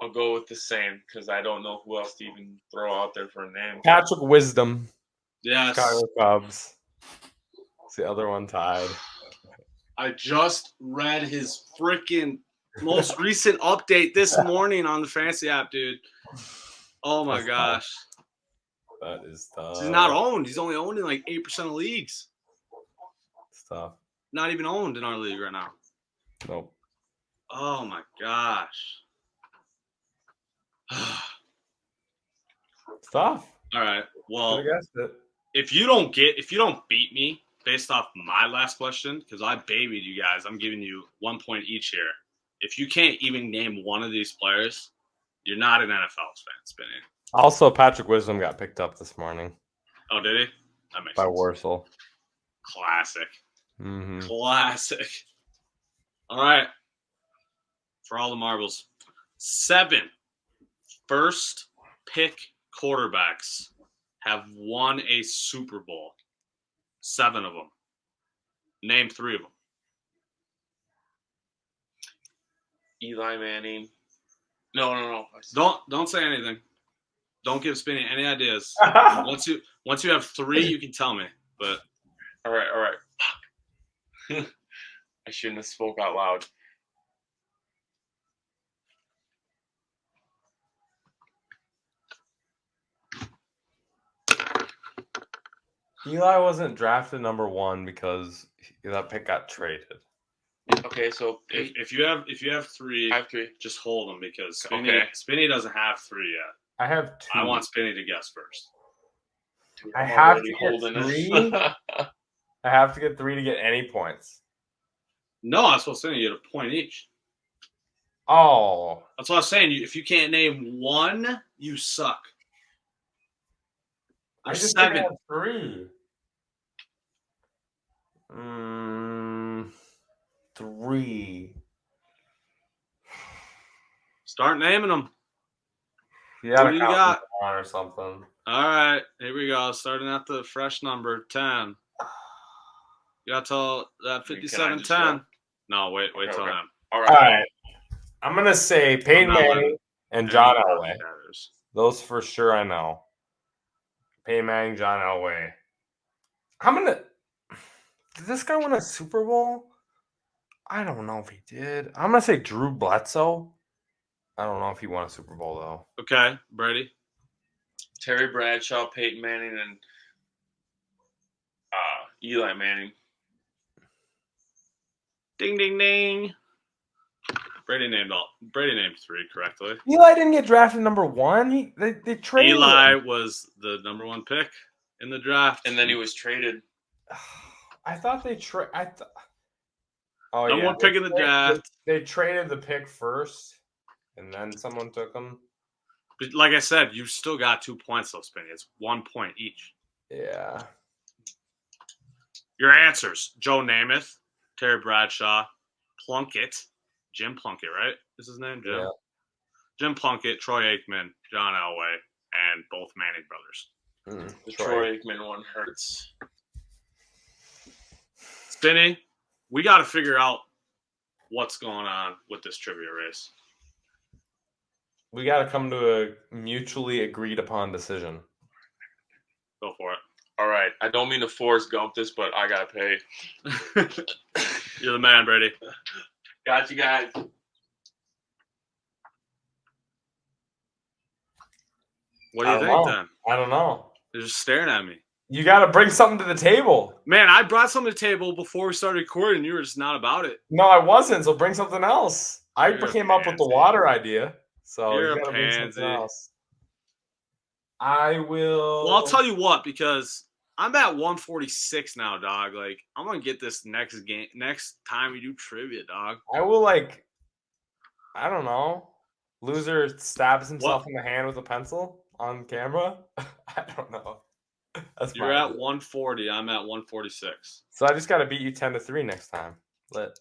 C: I'll go with the same because I don't know who else to even throw out there for a name.
B: Patrick Wisdom.
A: Yes.
B: Chicago Cubs. It's the other one tied.
A: I just read his freaking most recent update this morning on the fantasy app, dude. Oh my
B: That's
A: gosh.
B: That is tough.
A: He's not owned. He's only owned in like 8% of leagues.
B: It's tough.
A: Not even owned in our league right now.
B: Nope.
A: Oh my gosh.
B: It's tough.
A: All right. Well,
B: Could've guessed it.
A: if you don't beat me based off my last question, because I babied you guys, I'm giving you 1 point each here. If you can't even name one of these players, you're not an NFL fan, Spinny.
B: Also, Patrick Wisdom got picked up this morning
A: Oh, did he? That makes
B: by
A: sense.
B: Warsaw.
A: Classic.
B: Mm-hmm.
A: Classic. All right. For all the marbles. 7 first pick quarterbacks have won a Super Bowl. 7 of them. Name 3 of them.
C: Eli Manning. No.
A: Don't say anything. Don't give Spinny any ideas. Once you have 3, you can tell me. But
C: All right. Fuck. I shouldn't have spoke out loud.
B: Eli wasn't drafted number 1 because that pick got traded.
C: Okay, so
A: if you have 3,
C: I have 3.
A: just hold them because
C: Okay.
A: Spinny doesn't have 3 yet.
B: I have 2.
A: I want Spinny to guess first.
C: Dude,
B: I
C: I'm
B: have
C: already
B: to get
C: holding it.
B: 3? I have to get 3 to get any points.
A: No, that's what I'm saying. You get a point each.
B: Oh.
A: That's what I'm saying. If you can't name 1, you suck.
B: I
A: There's
B: just
A: 7.
B: have 3. 3.
A: Start naming them.
B: Yeah,
A: What do you got?
B: or something.
A: All right, here we go. Starting at the fresh number 10. You got till that
C: Can I just
A: 57-10.
C: go?
A: No, wait till
C: Okay.
A: then.
C: All
B: All
C: right.
B: right. I'm going to say Peyton
A: I'm not
B: Manning
A: letting
B: and John
A: Any
B: Elway.
A: matters.
B: Those for sure I know. Peyton Manning, John Elway. I'm going to... Did this guy win a Super Bowl? I don't know if he did. I'm going to say Drew Bledsoe. I don't know if he won a Super Bowl, though.
A: Okay, Brady.
C: Terry Bradshaw, Peyton Manning, and Eli Manning.
A: Ding, ding, ding. Brady named 3 correctly.
B: Eli didn't get drafted number 1. They traded
A: Eli
B: him.
A: was the number 1 pick in the draft.
C: And then he was traded.
B: I thought they traded. Oh,
A: Number 1 pick in the draft.
B: They traded the pick first, and then someone took him.
A: But like I said, you still got 2 points though, Spinny. It's 1 point each.
B: Yeah.
A: Your answers: Joe Namath, Terry Bradshaw, Plunkett, Jim Plunkett, right? Is his name? Jim.
B: Yeah.
A: Jim Plunkett, Troy Aikman, John Elway, and both Manning brothers.
C: The Troy Aikman one hurts.
A: Spinny, we got to figure out what's going on with this trivia race.
B: We got to come to a mutually agreed upon decision.
A: Go for it.
C: All right. I don't mean to Forrest Gump this, but I got to pay.
A: You're the man, Brady.
C: Got you guys.
A: What do you think then?
B: I don't know.
A: They're just staring at me.
B: You got to bring something to the table.
A: Man, I brought something to the table before we started recording. You were just not about it.
B: No, I wasn't. So bring something else.
A: You're a
B: came up with the
A: pansy.
B: water idea. So
A: You're
B: you
A: a
B: got to bring something
A: pansy.
B: else. I will.
A: Well, I'll tell you what, because I'm at 146 now, dog. Like, I'm gonna get this next time we do trivia, dog.
B: I will I don't know. Loser stabs himself in the hand with a pencil on camera. I don't know. That's
A: You're at 140. I'm at 146.
B: So I just got to beat you 10-3 next time. Lit.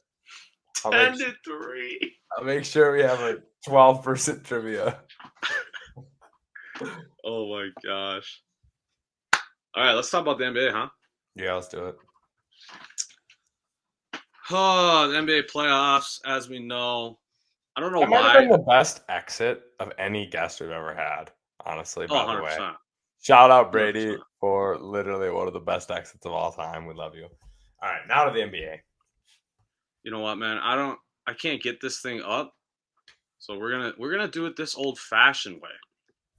A: 10 to 3.
B: I'll make sure we have a 12% trivia.
A: Oh my gosh. All right, let's talk about the NBA, huh?
B: Yeah, let's do it.
A: Oh, the NBA playoffs, as we know. I don't know
B: That might have
A: why.
B: been the best exit of any guest we've ever had, honestly,
A: Oh,
B: by the way.
A: 100%.
B: Shout out Brady
A: 100%.
B: for literally one of the best exits of all time. We love you. All right, now to the NBA.
A: You know what, man? I can't get this thing up. So we're gonna do it this old-fashioned way.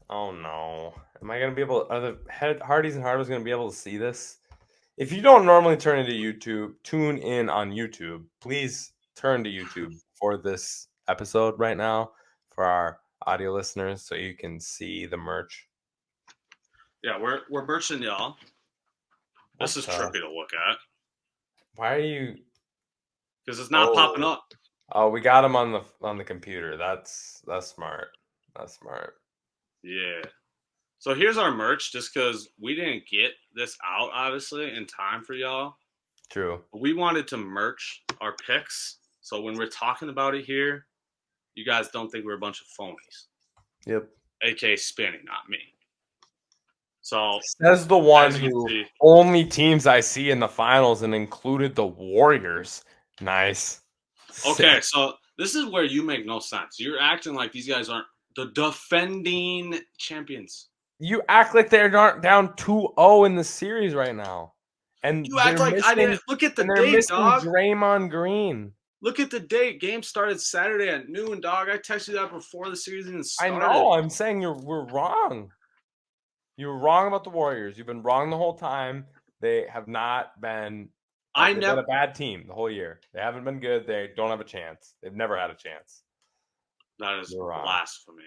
B: Oh no. Am I gonna be able are the Hardys and Hardos gonna be able to see this? If you don't normally turn into YouTube, tune in on YouTube. Please turn to YouTube for this episode right now for our audio listeners so you can see the merch.
A: Yeah, we're merching y'all. This is trippy to look at.
B: Why are you?
A: Because it's not popping up.
B: Oh, we got him on the computer. That's smart. That's smart.
A: Yeah. So here's our merch, just because we didn't get this out, obviously, in time for y'all.
B: True.
A: We wanted to merch our picks, so when we're talking about it here, you guys don't think we're a bunch of phonies.
B: Yep.
A: A.K.A. Spinny, not me. So
B: says the one
A: as you
B: who
A: see-
B: only teams I see in the finals and included the Warriors. Nice.
A: Okay, so this is where you make no sense. You're acting like these guys aren't the defending champions.
B: You act like they're not down 2-0 in the series right now. And
A: You act like I didn't look at the
B: they're
A: date,
B: missing
A: dog.
B: Draymond Green.
A: Look at the date. Game started Saturday at noon, dog. I texted you that before the series even started.
B: I know. I'm saying we're wrong. You were wrong about the Warriors. You've been wrong the whole time. They have not been. They've been a bad team the whole year. They haven't been good. They don't have a chance. They've never had a chance.
A: That is blasphemy.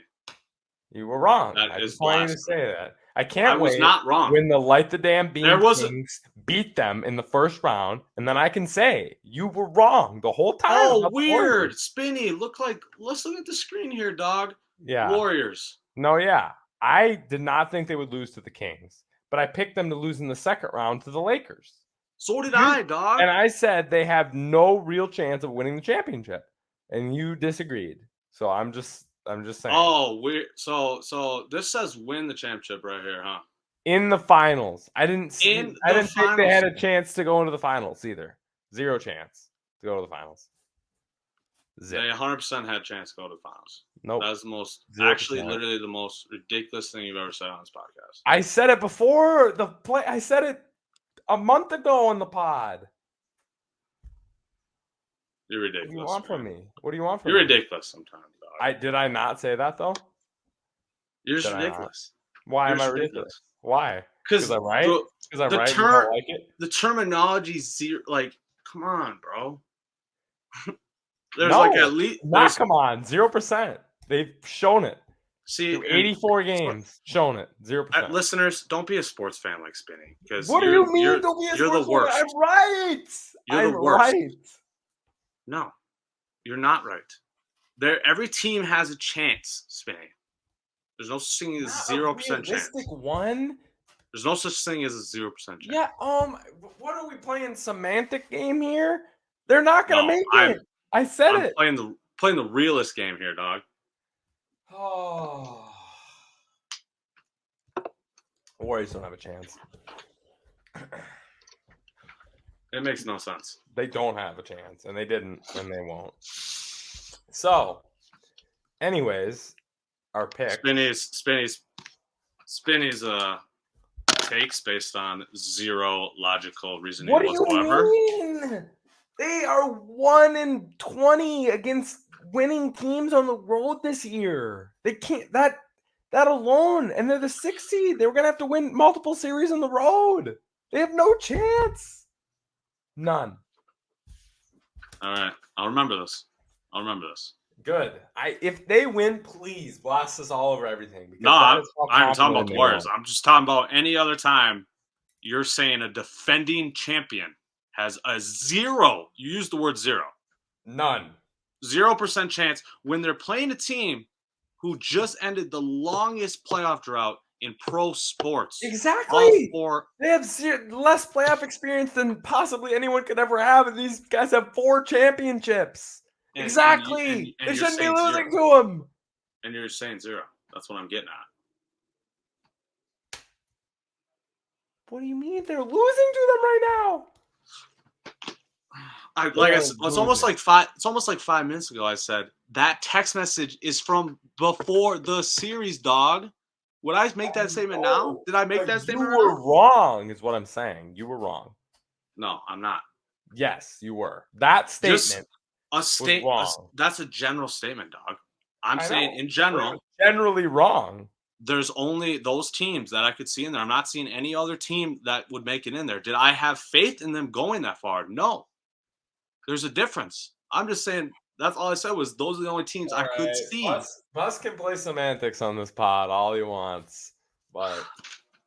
B: You were wrong.
A: That
B: is blasphemy. To say that. I can't
A: I was
B: wait
A: not wrong.
B: when the Light the Damn Beam Kings beat them in the first round, and then I can say you were wrong the whole time.
A: Oh, weird. Spinny. Let's look at the screen here, dog.
B: Yeah.
A: Warriors.
B: No, yeah. I did not think they would lose to the Kings, but I picked them to lose in the second round to the Lakers.
A: So did I, dog.
B: And I said they have no real chance of winning the championship, and you disagreed. So I'm just saying.
A: Oh, so this says win the championship right here, huh?
B: In the finals, I didn't think they had a chance to go into the finals either. Zero chance to go to the finals.
A: They 100% had a chance to go to the finals.
B: Nope.
A: That was the most,
B: 0%.
A: actually, literally the most ridiculous thing you've ever said on this podcast.
B: I said it before the play. I said it a month ago on the pod.
A: You're ridiculous.
B: What do you want from me? What do you want from
A: me? You're
B: me?
A: ridiculous sometimes, dog.
B: Did I not say that though?
A: You're just ridiculous.
B: Why am I ridiculous? Why? Because I'm right. Because I'm right. You don't like it.
A: The terminology zero. Like, come on, bro. There's
B: no,
A: like at least
B: not come on 0%. They've shown it.
A: See,
B: 84 games, shown it 0%.
A: Listeners, don't be a sports fan like Spinny. Because
B: what do you mean? Don't be a
A: you're
B: sports
A: the worst.
B: Fan? I'm right.
A: You're the worst.
B: Right.
A: No, you're not right. Every team has a chance, Spinny. There's no such thing as 0% chance.
B: Realistic one.
A: There's no such thing as a 0% chance.
B: Yeah. What are we playing? Semantic game here? They're not gonna make it. I said it.
A: Playing the realist game here, dog.
B: Oh. Warriors don't have a chance.
A: It makes no sense.
B: They don't have a chance, and they didn't, and they won't. So, anyways, our pick.
A: Spinny's takes based on zero logical reasoning
B: whatsoever.
A: What
B: do you mean? They are 1-20 against winning teams on the road this year. They can't that alone, and they're the 6th seed. They were gonna have to win multiple series on the road. They have no chance. None.
A: All right, I'll remember this.
B: Good. If they win, please blast us all over everything.
A: No, I'm talking about the Warriors. I'm just talking about any other time you're saying a defending champion has a zero. You use the word zero.
B: None.
A: 0% chance when they're playing a team who just ended the longest playoff drought in pro sports.
B: Exactly.
A: All four.
B: They have less playoff experience than possibly anyone could ever have, and these guys have 4 championships. Exactly.
A: And
B: they
A: you're
B: shouldn't be
A: saying
B: losing
A: zero.
B: to them.
A: And you're saying 0. That's what I'm getting at.
B: What do you mean they're losing to them right now?
A: It's almost like 5 minutes ago. I said that text message is from before the series, dog. Would I make that statement now? Did I make that statement?
B: You were wrong, is what I'm saying. You were wrong.
A: No, I'm not.
B: Yes, you were. That statement
A: was wrong. That's a general statement, dog. I'm saying in general,
B: generally wrong.
A: There's only those teams that I could see in there. I'm not seeing any other team that would make it in there. Did I have faith in them going that far? No. There's a difference. I'm just saying that's all I said was those are the only teams I could see.
B: Bus can play semantics on this pod all he wants, but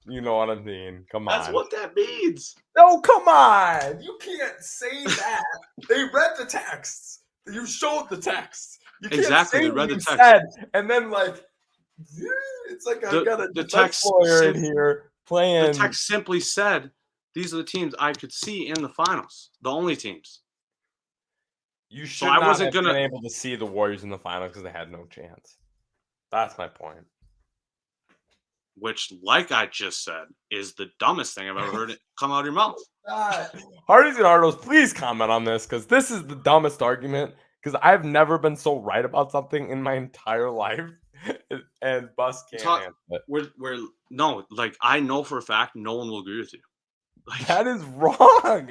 B: you know what I mean. Come on.
A: That's what that means.
B: No, come on. You can't say that. They read the texts. You showed the text. You can't
A: exactly.
B: say
A: They read the text.
B: Said, and then it's like I've got a text lawyer in here playing.
A: The text simply said, these are the teams I could see in the finals. The only teams.
B: You should not have been able to see the Warriors in the finals because they had no chance. That's my point.
A: Which, like I just said, is the dumbest thing I've ever heard it come out of your mouth.
B: Hardies and Hardos, please comment on this because this is the dumbest argument because I've never been so right about something in my entire life. And Bus can't answer it.
A: I know for a fact no one will agree with you.
B: That is wrong.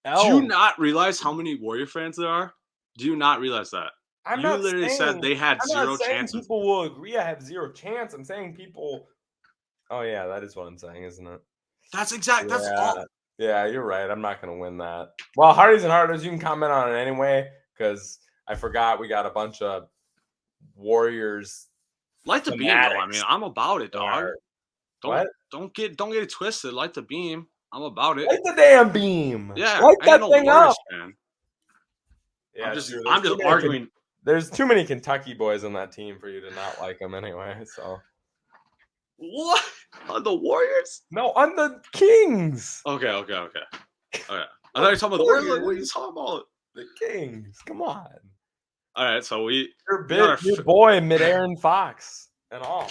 A: Do you not realize how many Warrior fans there are? Do you not realize that? You literally said they had zero chances.
B: People will agree I have 0 chance. I'm saying people. Oh yeah, that is what I'm saying, isn't it?
A: That's exactly. That's all.
B: Yeah, you're right. I'm not gonna win that. Well, Hardies and Hardos, you can comment on it anyway because I forgot we got a bunch of Warriors.
A: Light the beam, though. I mean, I'm about it, dog. Don't get it twisted. Light the beam. I'm about it.
B: Light the damn beam.
A: Yeah,
B: light that thing up.
A: Man.
B: Yeah,
A: I'm just arguing.
B: There's too many Kentucky boys on that team for you to not like them anyway. So
A: what on the Warriors?
B: No, on the Kings.
A: Okay. I thought you were talking about the Warriors. Like, what are you talking about?
B: The Kings. Come on.
A: All right, so
B: your boy Mid-Aaron Fox and all.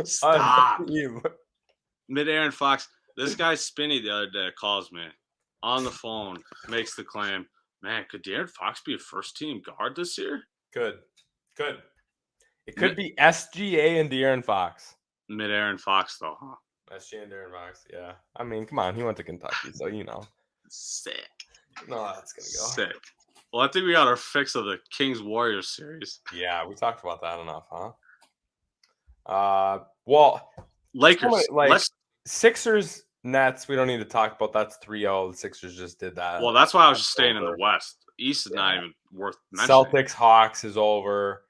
A: Stop. Mid-Aaron Fox. This guy Spinny the other day calls me on the phone, makes the claim, man, could De'Aaron Fox be a first-team guard this year?
B: Could. It could be SGA and De'Aaron Fox.
A: Mid-Aaron Fox, though, huh?
B: SGA and De'Aaron Fox, yeah. I mean, come on. He went to Kentucky, so you know.
A: Sick.
B: No, that's going to go.
A: Sick. Well, I think we got our fix of the Kings-Warriors series.
B: Yeah, we talked about that enough, huh? Well,
A: Lakers.
B: Sixers, Nets, we don't need to talk about. That's 3-0. The Sixers just did that.
A: Well, that's why I was just staying in the West. East is not even worth mentioning.
B: Celtics, Hawks is over.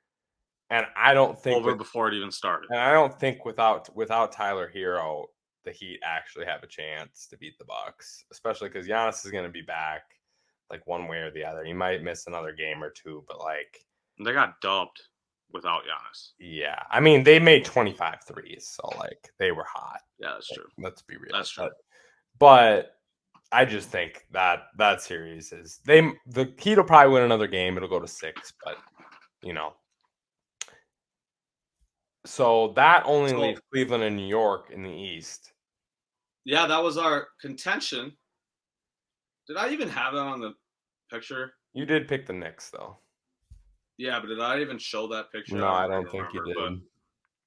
B: And I don't think
A: over before it even started.
B: And I don't think without Tyler Hero, the Heat actually have a chance to beat the Bucks, especially because Giannis is going to be back, like one way or the other. He might miss another game or two, but
A: they got dubbed without Giannis.
B: Yeah, I mean they made 25 threes, so they were hot.
A: Yeah, that's true.
B: Let's be real.
A: That's true.
B: But I just think that series is the Heat will probably win another game. It'll go to 6, but you know. So that only leaves Cleveland and New York in the East.
A: Yeah, that was our contention. Did I even have that on the picture?
B: You did pick the Knicks, though.
A: Yeah, but did I even show that picture?
B: No, I don't think you did.
A: But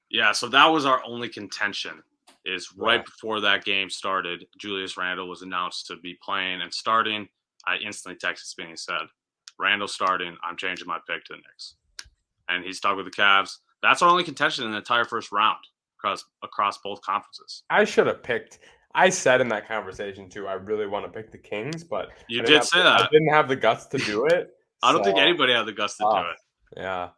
A: yeah, so that was our only contention. Is right before that game started, Julius Randle was announced to be playing and starting. I instantly texted Spinny and said, Randle starting, I'm changing my pick to the Knicks. And he stuck with the Cavs. That's our only contention in the entire first round across both conferences.
B: I should have picked. I said in that conversation too, I really want to pick the Kings, but
A: you did say that.
B: I didn't have the guts to do it.
A: I don't think anybody had the guts to do it.
B: Yeah,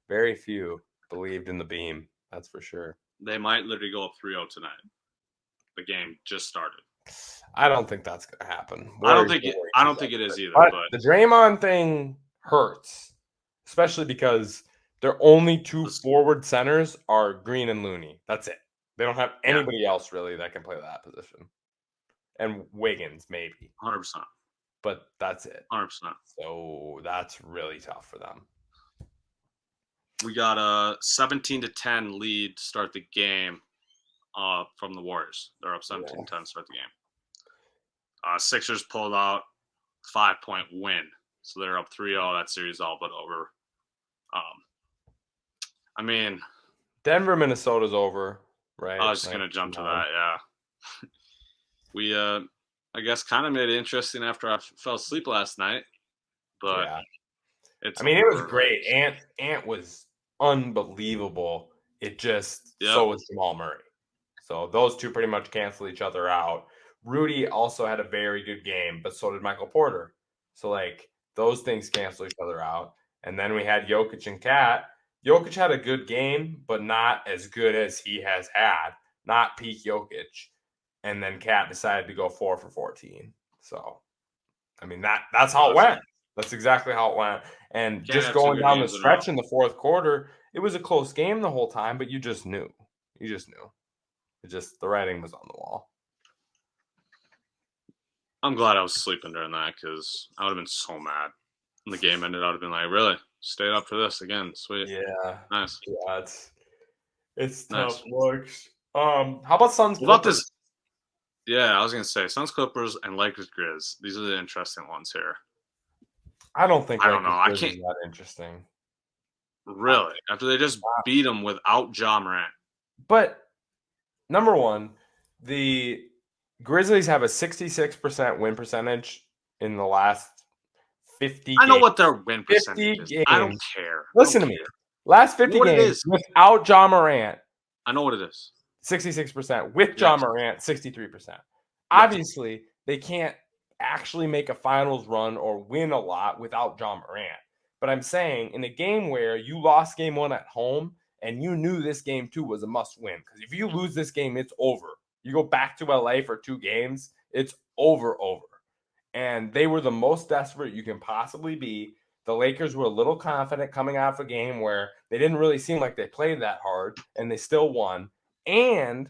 B: very few believed in the beam. That's for sure.
A: They might literally go up 3-0 tonight. The game just started.
B: I don't think that's going to happen.
A: I don't think it is either.
B: But the Draymond thing hurts, especially because their only two forward centers are Green and Looney. That's it. They don't have anybody else really that can play that position. And Wiggins, maybe.
A: 100%.
B: But that's it.
A: 100%.
B: So that's really tough for them.
A: We got a 17-10 lead to start the game from the Warriors. They're up 17-10 to start the game. Sixers pulled out 5-point win. So they're up 3-0. That series all but over. I mean,
B: Denver, Minnesota's over, right?
A: I was just going to jump to that, yeah. We, I guess, kind of made it interesting after I fell asleep last night. But it
B: was great. Ant was unbelievable. It just so was Jamal Murray. So those two pretty much cancel each other out. Rudy also had a very good game, but so did Michael Porter. So, like, those things cancel each other out. And then we had Jokic and Kat. Jokic had a good game, but not as good as he has had. Not peak Jokic. And then Kat decided to go 4 for 14. So, I mean, that's how it went. That's exactly how it went. And just going down the stretch in the fourth quarter, it was a close game the whole time, but you just knew. You just knew. The writing was on the wall.
A: I'm glad I was sleeping during that because I would have been so mad. When the game ended, I would have been like, really? Stayed up for this again. Sweet.
B: Yeah.
A: Nice.
B: Yeah, it's tough looks. How about Suns Clippers?
A: What about this? Yeah, I was going to say Suns Clippers and Lakers Grizz. These are the interesting ones here.
B: I don't think
A: I don't know. I can't.
B: Is that interesting.
A: Really? After they just beat them without Ja Morant.
B: But number one, the Grizzlies have a 66% win percentage in the last 50 games.
A: I know what their win percentage is. Games. I don't care.
B: Listen to me. Last 50 games without Ja Morant.
A: I know what it is.
B: 66%. With Ja Morant, 63%. Yes. Obviously, they can't actually make a finals run or win a lot without Ja Morant. But I'm saying in a game where you lost game 1 at home and you knew this game 2 was a must win. Because if you lose this game, it's over. You go back to LA for 2 games, it's over. And they were the most desperate you can possibly be. The Lakers were a little confident coming out of a game where they didn't really seem like they played that hard, and they still won. And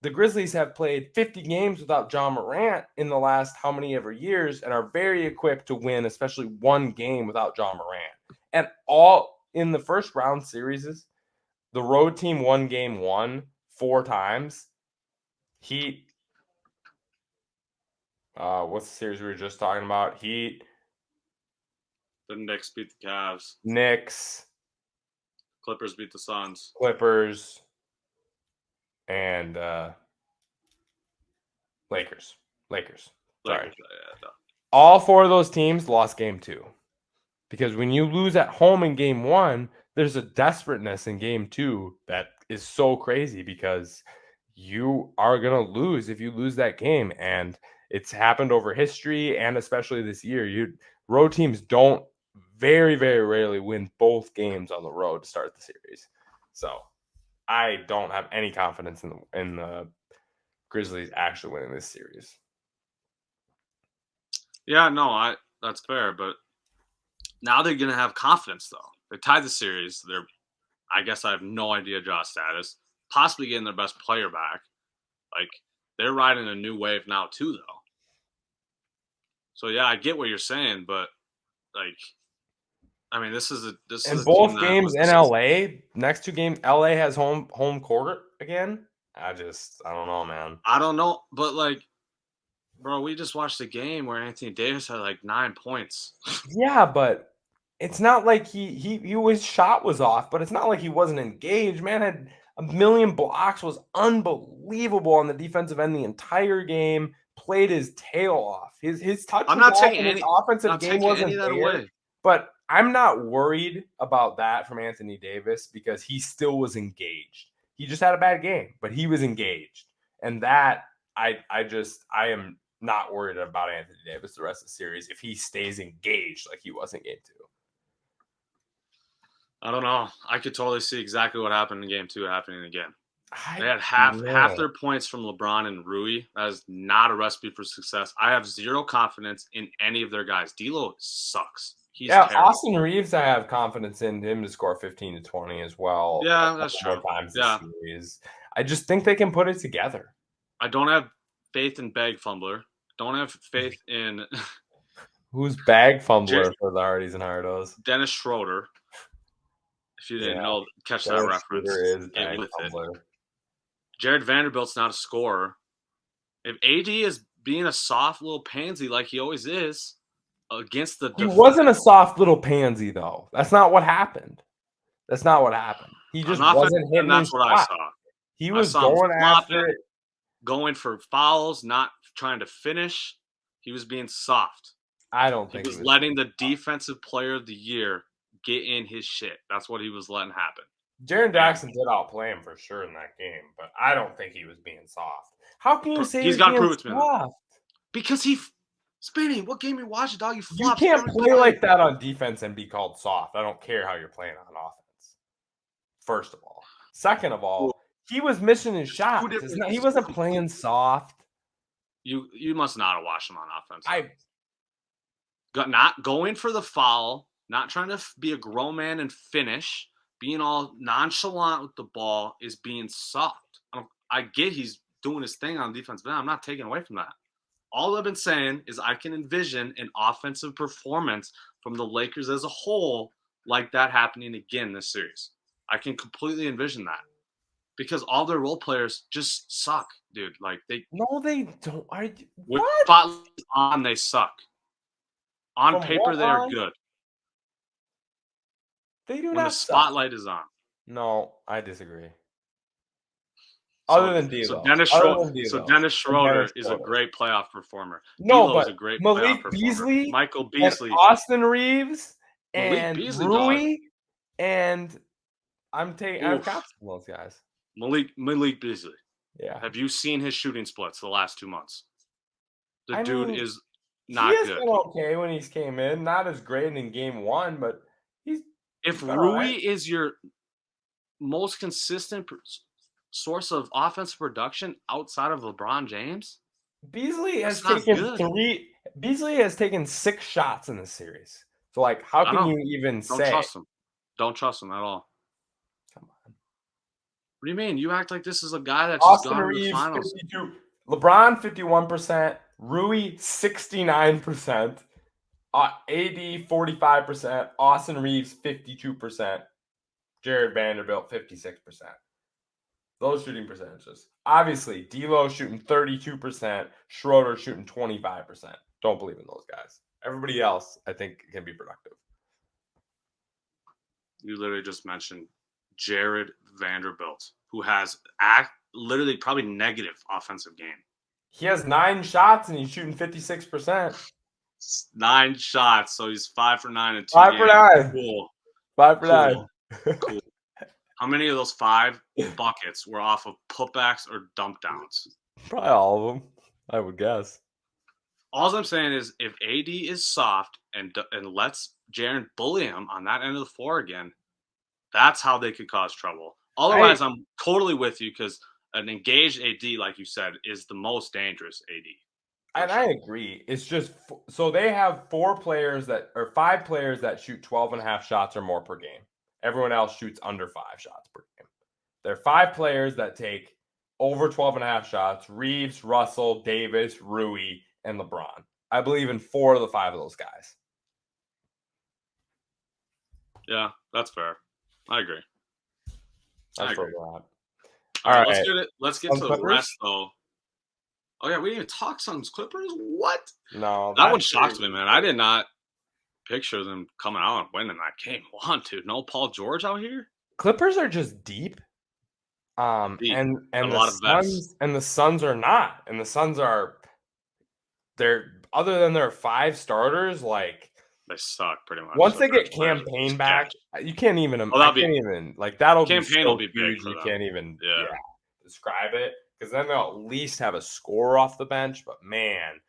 B: the Grizzlies have played 50 games without Ja Morant in the last how many ever years and are very equipped to win, especially one game without Ja Morant. And all in the first round series, the road team won game 1 4 times. Heat. What's the series we were just talking about? Heat.
A: The Knicks beat the Cavs.
B: Knicks.
A: Clippers beat the Suns.
B: Clippers. And Lakers. Sorry. All 4 of those teams lost game 2. Because when you lose at home in game 1, there's a desperateness in game 2 that is so crazy because you are going to lose if you lose that game. And it's happened over history and especially this year. Road teams don't very, very rarely win both games on the road to start the series. So I don't have any confidence in the Grizzlies actually winning this series.
A: Yeah, no, that's fair, but now they're gonna have confidence though. They tied the series. I guess I have no idea Ja's status. Possibly getting their best player back. Like they're riding a new wave now too, though. So yeah, I get what you're saying, but like, I mean, this is
B: both games in LA. Next 2 games, LA has home court again. I don't know, man.
A: I don't know, but like, bro, we just watched a game where Anthony Davis had like 9 points.
B: Yeah, but it's not like his shot was off, but it's not like he wasn't engaged. Man had a million blocks, was unbelievable on the defensive end the entire game. Played his tail off. His touch.
A: I'm not taking
B: his offensive game wasn't there. Away. But I'm not worried about that from Anthony Davis because he still was engaged. He just had a bad game, but he was engaged. And that I am not worried about Anthony Davis the rest of the series if he stays engaged like he was in game 2.
A: I don't know. I could totally see exactly what happened in game 2 happening again. They had half their points from LeBron and Rui. That is not a recipe for success. I have zero confidence in any of their guys. D'Lo sucks. He's terrible.
B: Austin Reeves, I have confidence in him to score 15 to 20 as well.
A: Yeah, that's true.
B: Times this series. I just think they can put it together.
A: I don't have faith in Bag Fumbler. Don't have faith in
B: Who's bag fumbler for the Hardys and Hardos?
A: Dennis Schroeder. If you didn't know, catch that
B: Dennis
A: reference.
B: Schroeder is
A: Get
B: bag
A: with
B: fumbler.
A: it. Jared Vanderbilt's not a scorer. If AD is being a soft little pansy like he always is against the
B: He wasn't a soft little pansy, though. That's not what happened. He just wasn't hitting
A: that's
B: his
A: what
B: shot.
A: I saw.
B: He was
A: I saw him
B: going after
A: flopping,
B: it.
A: going for fouls, not trying to finish. He was being soft.
B: I don't think
A: he was letting the defensive player of the year get in his shit. That's what he was letting happen.
B: Jaren Jackson did outplay him for sure in that game, but I don't think he was being soft. How can you say
A: he's got to prove it
B: to me?
A: Because Spinny, what game you watching, dog?
B: You can't play like that on defense and be called soft. I don't care how you're playing on offense. First of all. Second of all, he was missing his shot. He wasn't playing soft.
A: You must not have watched him on offense. Not going for the foul, not trying to be a grown man and finish, being all nonchalant with the ball is being soft. I get he's doing his thing on defense, but I'm not taking away from that. All I've been saying is I can envision an offensive performance from the Lakers as a whole like that happening again this series. I can completely envision that because all their role players just suck, dude. Like they
B: don't.
A: With spotlight on, they suck. On paper, they are good.
B: They do
A: when
B: not.
A: The spotlight is on.
B: No, I disagree. Other than D'Lo.
A: Dennis Schroeder is a great playoff performer.
B: No,
A: D'Lo
B: but
A: is a great
B: Malik
A: playoff
B: Beasley,
A: performer. Michael Beasley,
B: and Austin Reeves, and Rui,
A: dog.
B: and I've got those guys.
A: Malik Beasley.
B: Yeah.
A: Have you seen his shooting splits the last 2 months? The dude is
B: he
A: not
B: has
A: good.
B: Been okay when he's came in, not as great in game 1, but
A: if Rui is your most consistent source of offensive production outside of LeBron James,
B: Beasley has taken 6 shots in this series. So, like, how can you even say?
A: Don't trust him. Don't trust him at all.
B: Come on.
A: What do you mean? You act like this is a guy that's just gone to the finals.
B: 52. LeBron 51%, Rui 69%, AD 45%, Austin Reeves 52%, Jared Vanderbilt 56%. Those shooting percentages. Obviously, D'Lo shooting 32%, Schroeder shooting 25%. Don't believe in those guys. Everybody else, I think, can be productive.
A: You literally just mentioned Jared Vanderbilt, who has literally probably negative offensive game.
B: He has 9 shots and he's shooting 56%.
A: 9 shots, so he's 5 for 9 and 2
B: 5 for 9.
A: Cool.
B: 5 for 9.
A: Cool. How many of those 5 buckets were off of putbacks or dump downs?
B: Probably all of them, I would guess.
A: All I'm saying is if AD is soft and lets Jaren bully him on that end of the floor again, that's how they could cause trouble. Otherwise, I'm totally with you because an engaged AD, like you said, is the most dangerous AD.
B: And I agree. It's just so they have 5 players that shoot 12.5 shots or more per game. Everyone else shoots under 5 shots per game. There are 5 players that take over 12.5 shots: Reeves, Russell, Davis, Rui, and LeBron. I believe in 4 of the 5 of those guys.
A: Yeah, that's fair. I agree.
B: That's where we're at.
A: All right, let's get to the rest, though. Oh, yeah, we didn't even talk Suns Clippers? What?
B: No.
A: That one shocked me, man. I did not picture them coming out and winning that game. Dude. No Paul George out here?
B: Clippers are just deep.
A: Deep.
B: And the Suns are not. And the Suns they're other than their 5 starters, like
A: they suck pretty much.
B: Once they get Campaign back, you can't even that'll
A: Campaign will be
B: huge. You can't even describe it because then they'll at least have a scorer off the bench. But man,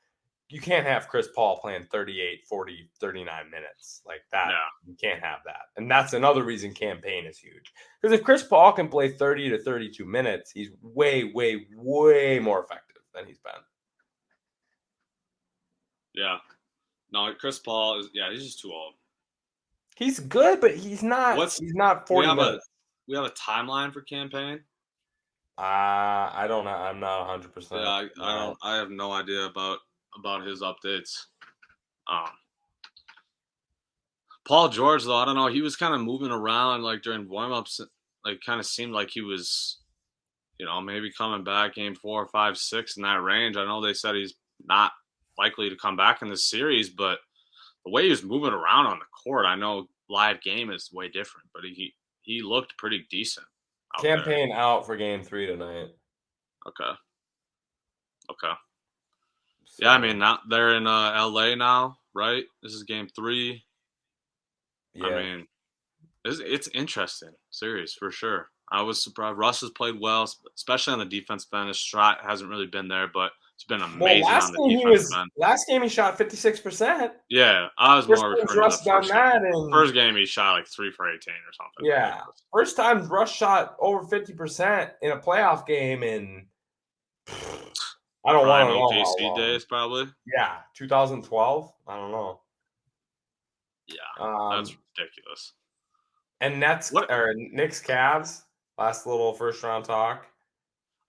B: you can't have Chris Paul playing 38, 40, 39 minutes like that.
A: Yeah.
B: You can't have that. And that's another reason Campaign is huge. Because if Chris Paul can play 30 to 32 minutes, he's way, way, way more effective than he's been.
A: Yeah. No, Chris Paul he's just too old.
B: He's good, but he's not 40 minutes.
A: We have a timeline for Campaign.
B: I don't know. I'm not 100%.
A: Yeah, I don't. I have no idea about his updates. Um, Paul George, though, I don't know. He was kind of moving around like during warmups. Like, kind of seemed like he was, maybe coming back game 4, 5, 6 in that range. I know they said he's not likely to come back in this series, but the way he was moving around on the court, I know live game is way different, but he looked pretty decent out there.
B: Campaign out for game 3 tonight.
A: Okay.
B: So,
A: Yeah, I mean, now they're in LA now, right? This is game 3.
B: yeah.
A: I mean, it's interesting series for sure. I was surprised. Russ has played well, especially on the defensive end. His shot hasn't really been there, but it's been amazing on the defensive end.
B: Last game he shot 56%.
A: Yeah, I was more referring to the
B: Russ done
A: first
B: that,
A: game.
B: and
A: First game he shot like 3 for 18 or something.
B: yeah, first time Russ shot over 50% in a playoff game in I don't want to know
A: OKC days probably.
B: Yeah, 2012. I don't know.
A: Yeah, that's ridiculous.
B: And Knicks Cavs, last little first round talk.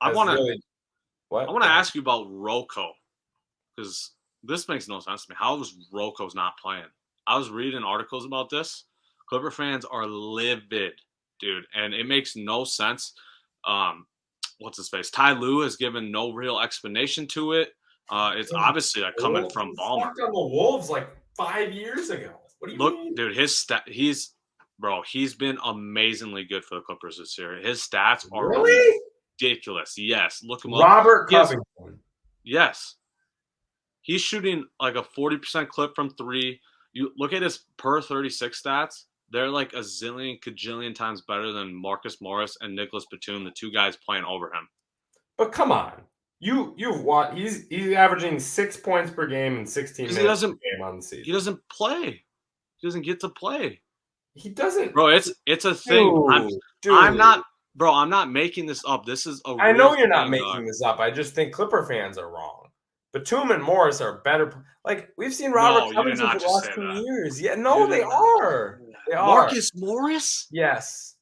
A: I want to ask you about Rocco, because this makes no sense to me. How is Rocco's not playing? I was reading articles about this. Clipper fans are livid, dude, and it makes no sense. What's his face? Ty Lue has given no real explanation to it. It's obviously coming from Ballmer.
B: He on the Wolves like 5 years ago. What do you mean?
A: Dude, he's been amazingly good for the Clippers this year. His stats are ridiculous. Yes, look him up.
B: Robert Covington.
A: Yes. He's shooting like a 40% clip from 3. You look at his per 36 stats. They're like a zillion, cajillion times better than Marcus Morris and Nicholas Batum, the two guys playing over him.
B: But come on. You've watched. He's averaging 6 points per game and 16 minutes per game on the season.
A: He doesn't play. He doesn't get to play.
B: He doesn't.
A: Bro, it's a thing. I'm not making this up. This is a
B: I know you're not making this up. I just think Clipper fans are wrong. Batum and Morris are better. Like, we've seen Robert Covington for the last 2 years. Yeah, no, they are. They are.
A: Marcus Morris?
B: Yes.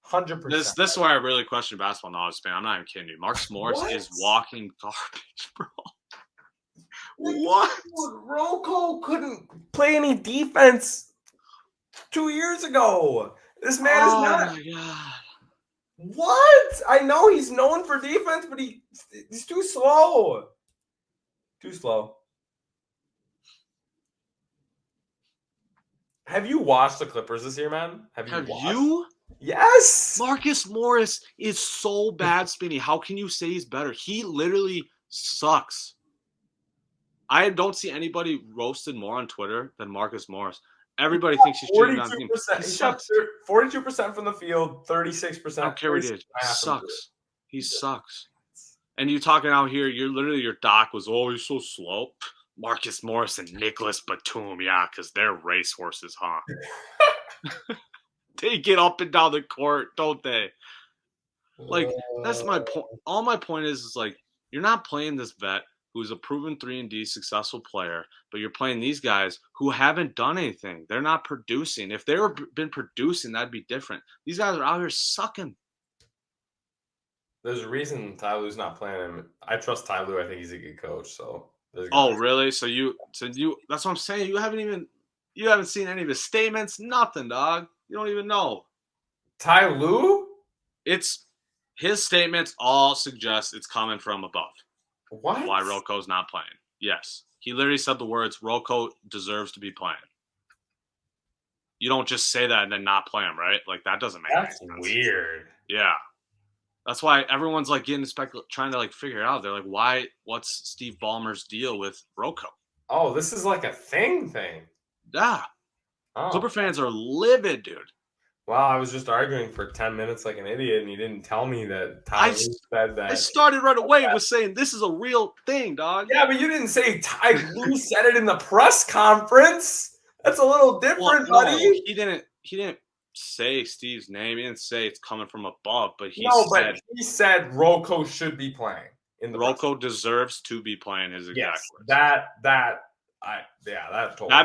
B: 100%.
A: This is where I really question basketball knowledge, man. I'm not even kidding you. Marcus Morris is walking garbage, bro. What?
B: Rocco couldn't play any defense 2 years ago. This man is not.
A: Oh, my God.
B: What? I know he's known for defense, but he's too slow. Too slow. Have you watched the Clippers this year, man? Have you? Yes.
A: Marcus Morris is so bad, Spinny. How can you say he's better? He literally sucks. I don't see anybody roasted more on Twitter than Marcus Morris. Everybody thinks he's cheating on team. He sucks.
B: 42% from the field, 36%.
A: I don't care what he is. He sucks. He sucks. And you talking out here, your doc was, he's so slow. Marcus Morris and Nicholas Batum, yeah, because they're racehorses, huh? They get up and down the court, don't they? Like, that's my point. All my point is like, you're not playing this vet who's a proven 3-and-D successful player, but you're playing these guys who haven't done anything. They're not producing. If they were been producing, that'd be different. These guys are out here sucking.
B: There's a reason Ty Lue's not playing him. I trust Ty Lue. I think he's a good coach. So.
A: Really? So you that's what I'm saying. You haven't seen any of his statements. Nothing, dog. You don't even know.
B: Ty Lue?
A: It's his statements all suggest it's coming from above.
B: What?
A: Why Rocco's not playing? Yes, he literally said the words Rocco deserves to be playing. You don't just say that and then not play him, right? Like that doesn't make sense.
B: That's weird.
A: Yeah. That's why everyone's like getting trying to like figure it out. They're like, what's Steve Ballmer's deal with Rocco?
B: Oh, this is like a thing.
A: Yeah. Oh. Clipper fans are livid, dude.
B: Wow, I was just arguing for 10 minutes like an idiot, and you didn't tell me that Ty Lue said that.
A: I started right away with saying this is a real thing, dog.
B: Yeah, but you didn't say Ty Lue said it in the press conference. That's a little different, buddy.
A: No, he didn't say Steve's name. He didn't say it's coming from above, but he
B: said Rocco should be playing.
A: Rocco deserves to be playing his exact words.
B: That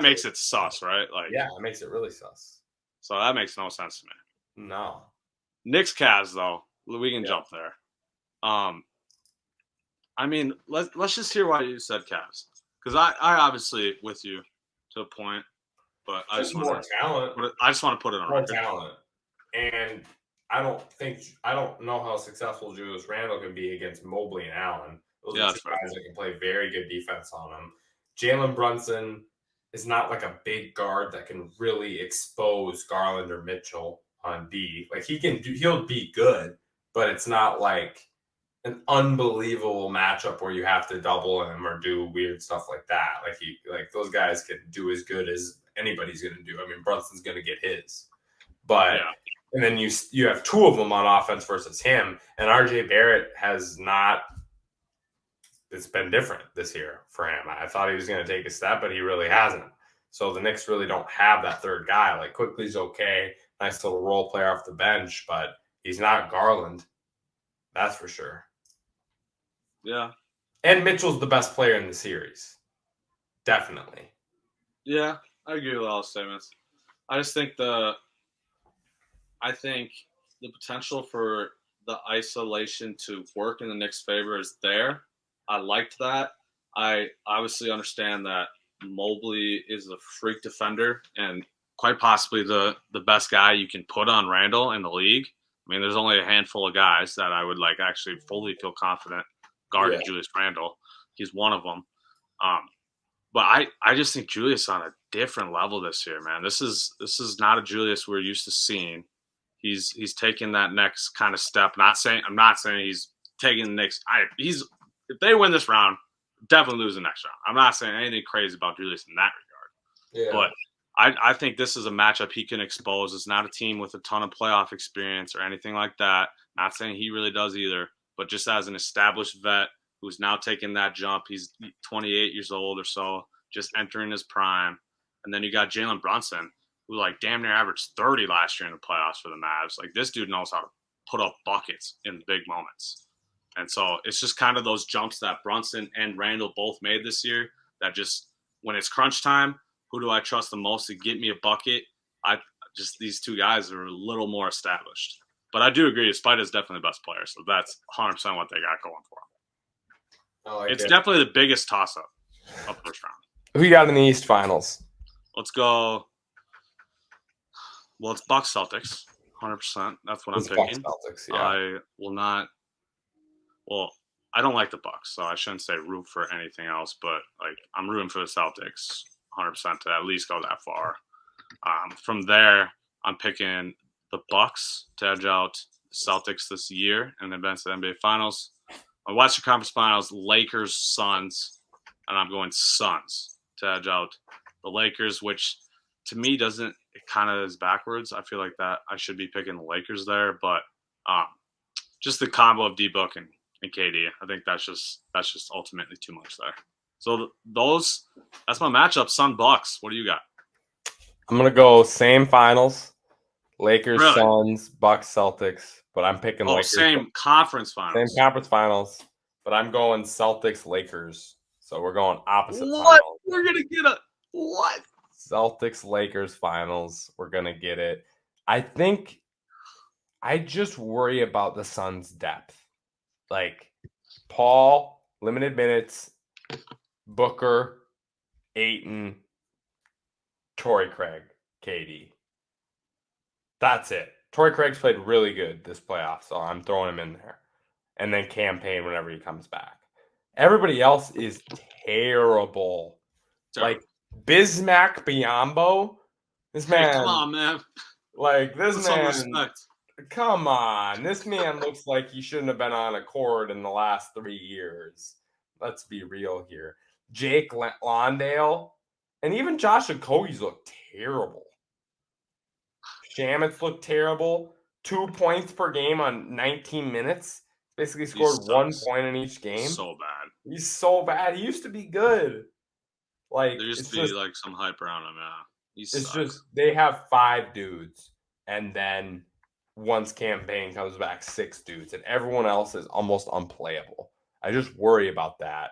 A: makes it sus, right? Like,
B: yeah, it makes it really sus.
A: So that makes no sense to me.
B: No.
A: Knicks Cavs though, we can jump there. I mean, let's just hear why you said Cavs, because I obviously with you to a point, but I just
B: more
A: want
B: talent.
A: to put it on
B: More
A: record.
B: talent. And I don't know how successful Julius Randle can be against Mobley and Allen. Those are two guys that can play very good defense on him. Jalen Brunson is not like a big guard that can really expose Garland or Mitchell on D. Like he'll be good, but it's not like an unbelievable matchup where you have to double him or do weird stuff like that. Like those guys can do as good as anybody's going to do. I mean, Brunson's going to get his, but and then you have two of them on offense versus him, and RJ Barrett has not. It's been different this year for him. I thought he was going to take a step, but he really hasn't. So the Knicks really don't have that third guy. Like Quickly's okay, nice little role player off the bench, but he's not Garland. That's for sure.
A: Yeah.
B: And Mitchell's the best player in the series. Definitely.
A: Yeah, I agree with all those statements. I just think the potential for the isolation to work in the Knicks' favor is there. I liked that. I obviously understand that Mobley is a freak defender and quite possibly the best guy you can put on Randall in the league. I mean, there's only a handful of guys that I would like actually fully feel confident guarding Julius Randle. He's one of them. But I just think Julius on a different level this year, man. This is not a Julius we're used to seeing. He's taking that next kind of step. I'm not saying he's taking the next. If they win this round, definitely lose the next round. I'm not saying anything crazy about Julius in that regard. Yeah. But I think this is a matchup he can expose. It's not a team with a ton of playoff experience or anything like that. Not saying he really does either, but just as an established vet who's now taking that jump. He's 28 years old or so, just entering his prime. And then you got Jalen Brunson, who like damn near averaged 30 last year in the playoffs for the Mavs. Like this dude knows how to put up buckets in big moments. And so it's just kind of those jumps that Brunson and Randall both made this year that just when it's crunch time, who do I trust the most to get me a bucket? These two guys are a little more established. But I do agree, Spida is definitely the best player. So that's 100% what they got going for them. It's definitely the biggest toss-up of first round.
B: Who you got in the East Finals?
A: Let's go. Well, it's Bucks Celtics, 100%. That's what I'm picking.
B: Celtics, yeah.
A: I will not. Well, I don't like the Bucks, so I shouldn't say root for anything else. But like, I'm rooting for the Celtics, 100% to at least go that far. From there, I'm picking the Bucks to edge out the Celtics this year and advance to the NBA Finals. My Western Conference Finals, Lakers, Suns, and I'm going Suns to edge out the Lakers, which to me it kind of is backwards. I feel like that I should be picking the Lakers there, but just the combo of D-Book and KD, I think that's just ultimately too much there. So that's my matchup, Sun Bucks. What do you got?
B: I'm going to go same finals, Lakers,
A: Really?
B: Suns, Bucks, Celtics, but I'm picking Lakers.
A: Same conference finals.
B: Same conference finals, but I'm going Celtics, Lakers. So we're going opposite
A: what?
B: finals.
A: We're going to get what?
B: Celtics, Lakers finals. We're going to get it. I think I just worry about the Suns' depth. Like Paul, limited minutes, Booker, Ayton, Torrey Craig, KD. That's it. Torrey Craig's played really good this playoff, so I'm throwing him in there. And then Campaign whenever he comes back. Everybody else is terrible. Like Bismack Biyombo. This man.
A: Hey, come on, man.
B: Like this
A: Put
B: man.
A: some respect.
B: Come on. This man looks like he shouldn't have been on a court in the last 3 years. Let's be real here. Jake Londale. And even Josh Okogie's look terrible. Shamit's looked terrible. 2 points per game on 19 minutes. Basically scored 1 point in each game.
A: So bad.
B: He's so bad. He used to be good. Like
A: there used to be like some hype around him, yeah.
B: It's just they have 5 dudes, and then once Campaign comes back, 6 dudes, and everyone else is almost unplayable. I just worry about that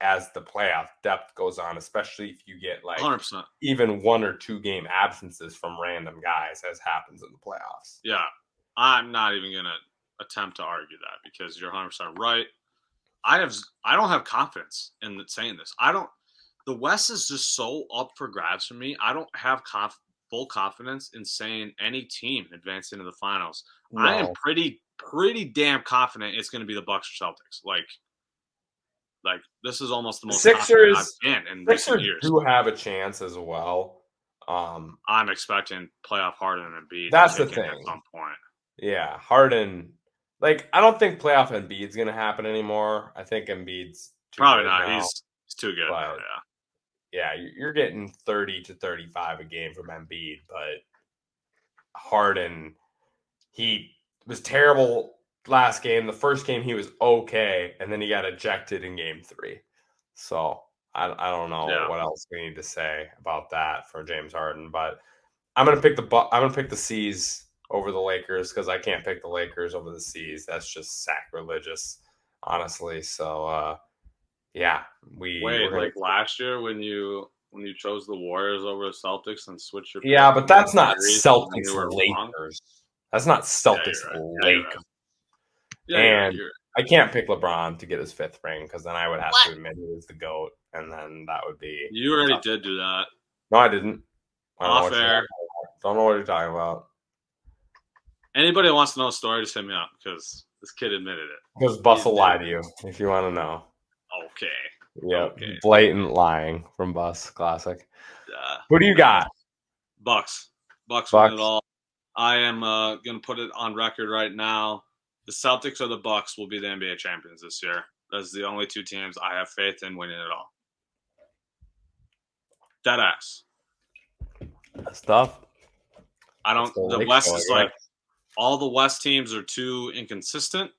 B: as the playoff depth goes on, especially if you get like
A: 100%.
B: Even 1 or 2 game absences from random guys, as happens in the playoffs.
A: Yeah, I'm not even gonna attempt to argue that because you're 100% right. I don't have confidence in saying this. The West is just so up for grabs for me. I don't have full confidence in saying any team advancing to the finals.
B: No.
A: I am pretty damn confident it's going to be the Bucks or Celtics. Like this is almost the most confident I've been in recent years.
B: Do have a chance as well.
A: I'm expecting playoff Harden and Embiid.
B: That's the thing.
A: At some point.
B: Yeah, Harden. Like, I don't think playoff Embiid's going to happen anymore. I think Embiid's
A: probably not. Now. He's too good now,
B: yeah, you're getting 30 to 35 a game from Embiid, but Harden, he was terrible last game. The first game he was okay, and then he got ejected in game 3. So I don't know what else we need to say about that for James Harden, but I'm gonna pick the C's over the Lakers because I can't pick the Lakers over the C's. That's just sacrilegious, honestly. So
A: last year when you chose the Warriors over the Celtics and switched your
B: but that's not Celtics Lakers. That's not Celtics Lakers. And I can't pick LeBron to get his 5th ring because then I would have to admit he was the GOAT, and then that would be.
A: You already did do that.
B: No, I didn't.
A: Off air.
B: Don't know what you're talking about.
A: Anybody who wants to know a story, just hit me up because this kid admitted it.
B: Because Bus will lie to you if you want to know.
A: Okay.
B: Yep. Okay. Blatant lying from Bus. Classic. Who do you got?
A: Bucks win it all. I am going to put it on record right now. The Celtics or the Bucks will be the NBA champions this year. That's the only 2 teams I have faith in winning it all. Dead ass.
B: That's tough.
A: The West is like all the West teams are too inconsistent.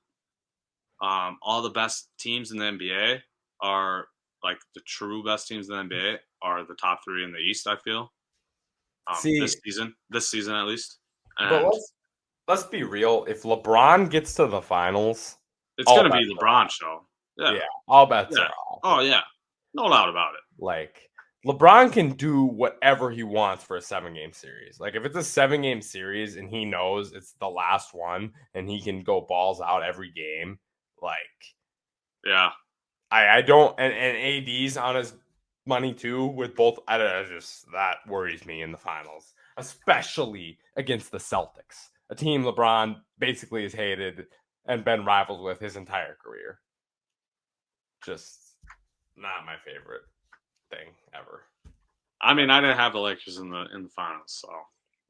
A: All the best teams in the NBA are like the true best teams in the NBA are the top 3 in the East. I feel this season at least.
B: But let's be real. If LeBron gets to the finals,
A: it's going to be LeBron show.
B: Yeah, all bets are off.
A: Oh yeah, no doubt about it.
B: Like LeBron can do whatever he wants for a 7-game series. Like if it's a 7-game series and he knows it's the last one and he can go balls out every game, like I don't and AD's on his money too with both. That worries me in the finals, especially against the Celtics, a team LeBron basically has hated and been rivals with his entire career. Just not my favorite thing ever.
A: I mean, I didn't have the Lakers in the finals, so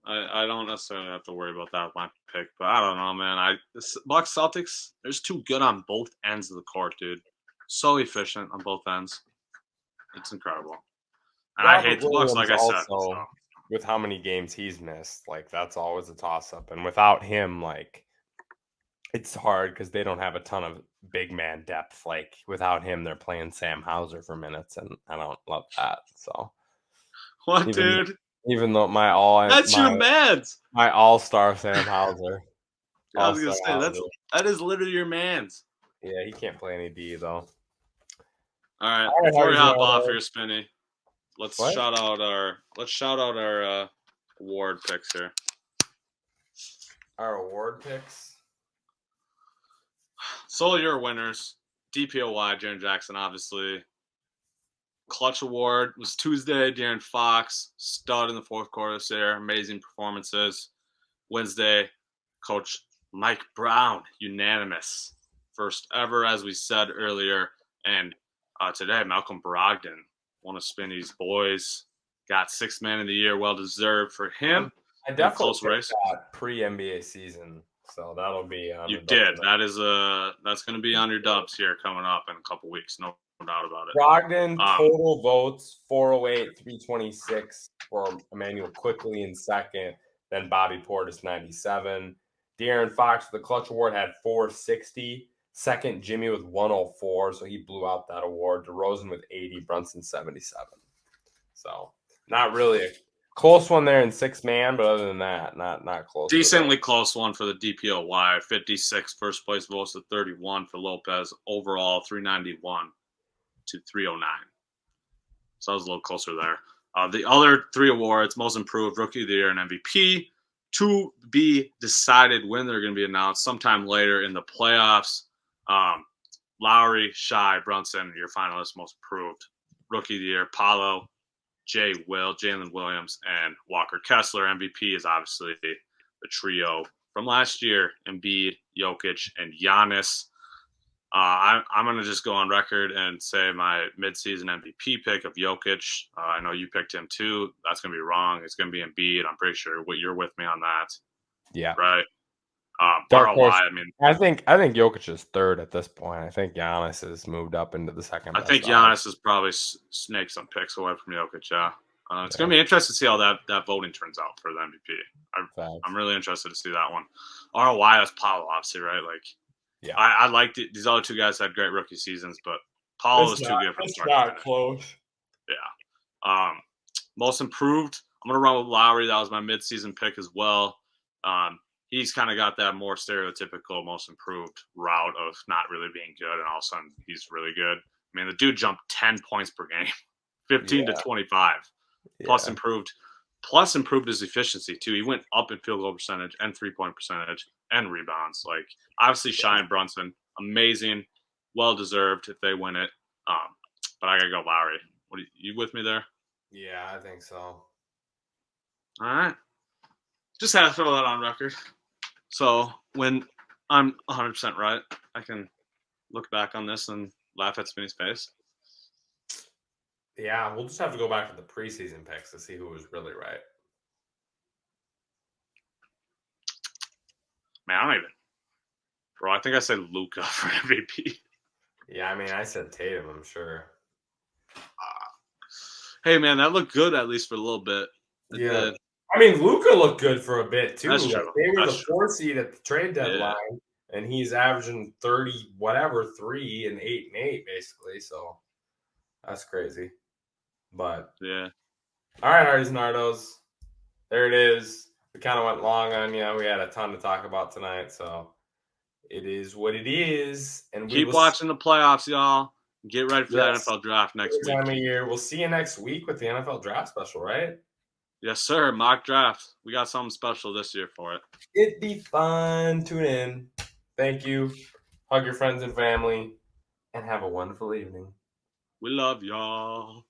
A: I don't necessarily have to worry about that with my pick. But I don't know, man. Bucks Celtics, there's too good on both ends of the court, dude. So efficient on both ends. It's incredible. And I hate the Bucks, like I said. So.
B: With how many games he's missed, like that's always a toss-up. And without him, like it's hard because they don't have a ton of big man depth. Like without him, they're playing Sam Hauser for minutes, and I don't love that. So
A: dude?
B: Even though my all-star Sam Hauser.
A: I was gonna say that is literally your man's.
B: Yeah, he can't play any D though.
A: All right, before we hop off here, Spinny, let's shout out our award picks here.
B: Our award picks.
A: So your winners, DPOY, Jaren Jackson, obviously. Clutch Award was Tuesday, De'Aaron Fox, stud in the 4th quarter this year, amazing performances. Wednesday, Coach Mike Brown, unanimous. First ever, as we said earlier. And today, Malcolm Brogdon, one of Spinny's boys, got 6th man of the year, well-deserved for him.
B: I definitely close race. Pre-NBA season. So that'll be on.
A: You did. That's going to be on your dubs here coming up in a couple weeks. No doubt about it.
B: Brogdon total votes 408, 326 for Emmanuel Quickly in 2nd. Then Bobby Portis 97. De'Aaron Fox, the Clutch Award, had 460. 2nd, Jimmy with 104, so he blew out that award. DeRozan with 80, Brunson 77. So not really a close one there in 6th man, but other than that, not close.
A: Decently close one for the DPOY. 56 first place votes to 31 for Lopez. Overall, 391 to 309. So that was a little closer there. The other 3 awards, Most Improved, Rookie of the Year, and MVP. to be decided when they're going to be announced sometime later in the playoffs. Lowry, Shai, Brunson, your finalists, most improved. Rookie of the year, Paolo, Jalen Williams, and Walker Kessler. MVP is obviously the trio from last year: Embiid, Jokic, and Giannis. I'm going to just go on record and say my midseason MVP pick of Jokic. I know you picked him too. That's going to be wrong. It's going to be Embiid. I'm pretty sure you're with me on that.
B: Yeah.
A: Right.
B: Dark
A: ROI,
B: horse.
A: I mean,
B: I think Jokic is third at this point. I think Giannis has moved up into the second.
A: I think Giannis is probably snaked some picks away from Jokic. Yeah. It's going to be interesting to see how that voting turns out for the MVP. I'm really interested to see that one. ROI, that's Paolo, obviously, right? Like,
B: yeah,
A: I liked it. These other two guys had great rookie seasons, but Paolo was too good from start to finish.
B: Close.
A: Yeah. Most improved, I'm going to run with Lowry. That was my midseason pick as well. He's kind of got that more stereotypical most improved route of not really being good, and all of a sudden he's really good. I mean, the dude jumped 10 points per game, 15 to 25, plus improved his efficiency too. He went up in field goal percentage and 3-point percentage and rebounds. Like, obviously, Shai and Brunson, amazing, well deserved if they win it. But I gotta go Lowry. What you with me there?
B: Yeah, I think so.
A: All right. Just had to throw that on record. So when I'm 100% right, I can look back on this and laugh at Spinny's face.
B: Yeah, we'll just have to go back to the preseason picks to see who was really right.
A: Man, I don't even. Bro, I think I said Luka for MVP.
B: Yeah, I mean, I said Tatum, I'm sure.
A: Hey, man, that looked good at least for a little bit.
B: Yeah. I mean, Luka looked good for a bit, too.
A: That's true.
B: Like, they were the 4 seed at the trade deadline, and he's averaging 30, 3 and 8 and 8, basically. So that's crazy. But
A: yeah.
B: All right, Hardy's Nardos. There it is. We kind of went long on you. We had a ton to talk about tonight, so it is what it is. And
A: keep watching the playoffs, y'all. Get ready for that NFL draft next week.
B: Time of year. We'll see you next week with the NFL draft special, right?
A: Yes, sir. Mock draft. We got something special this year for it.
B: It'd be fun. Tune in. Thank you. Hug your friends and family, and have a wonderful evening.
A: We love y'all.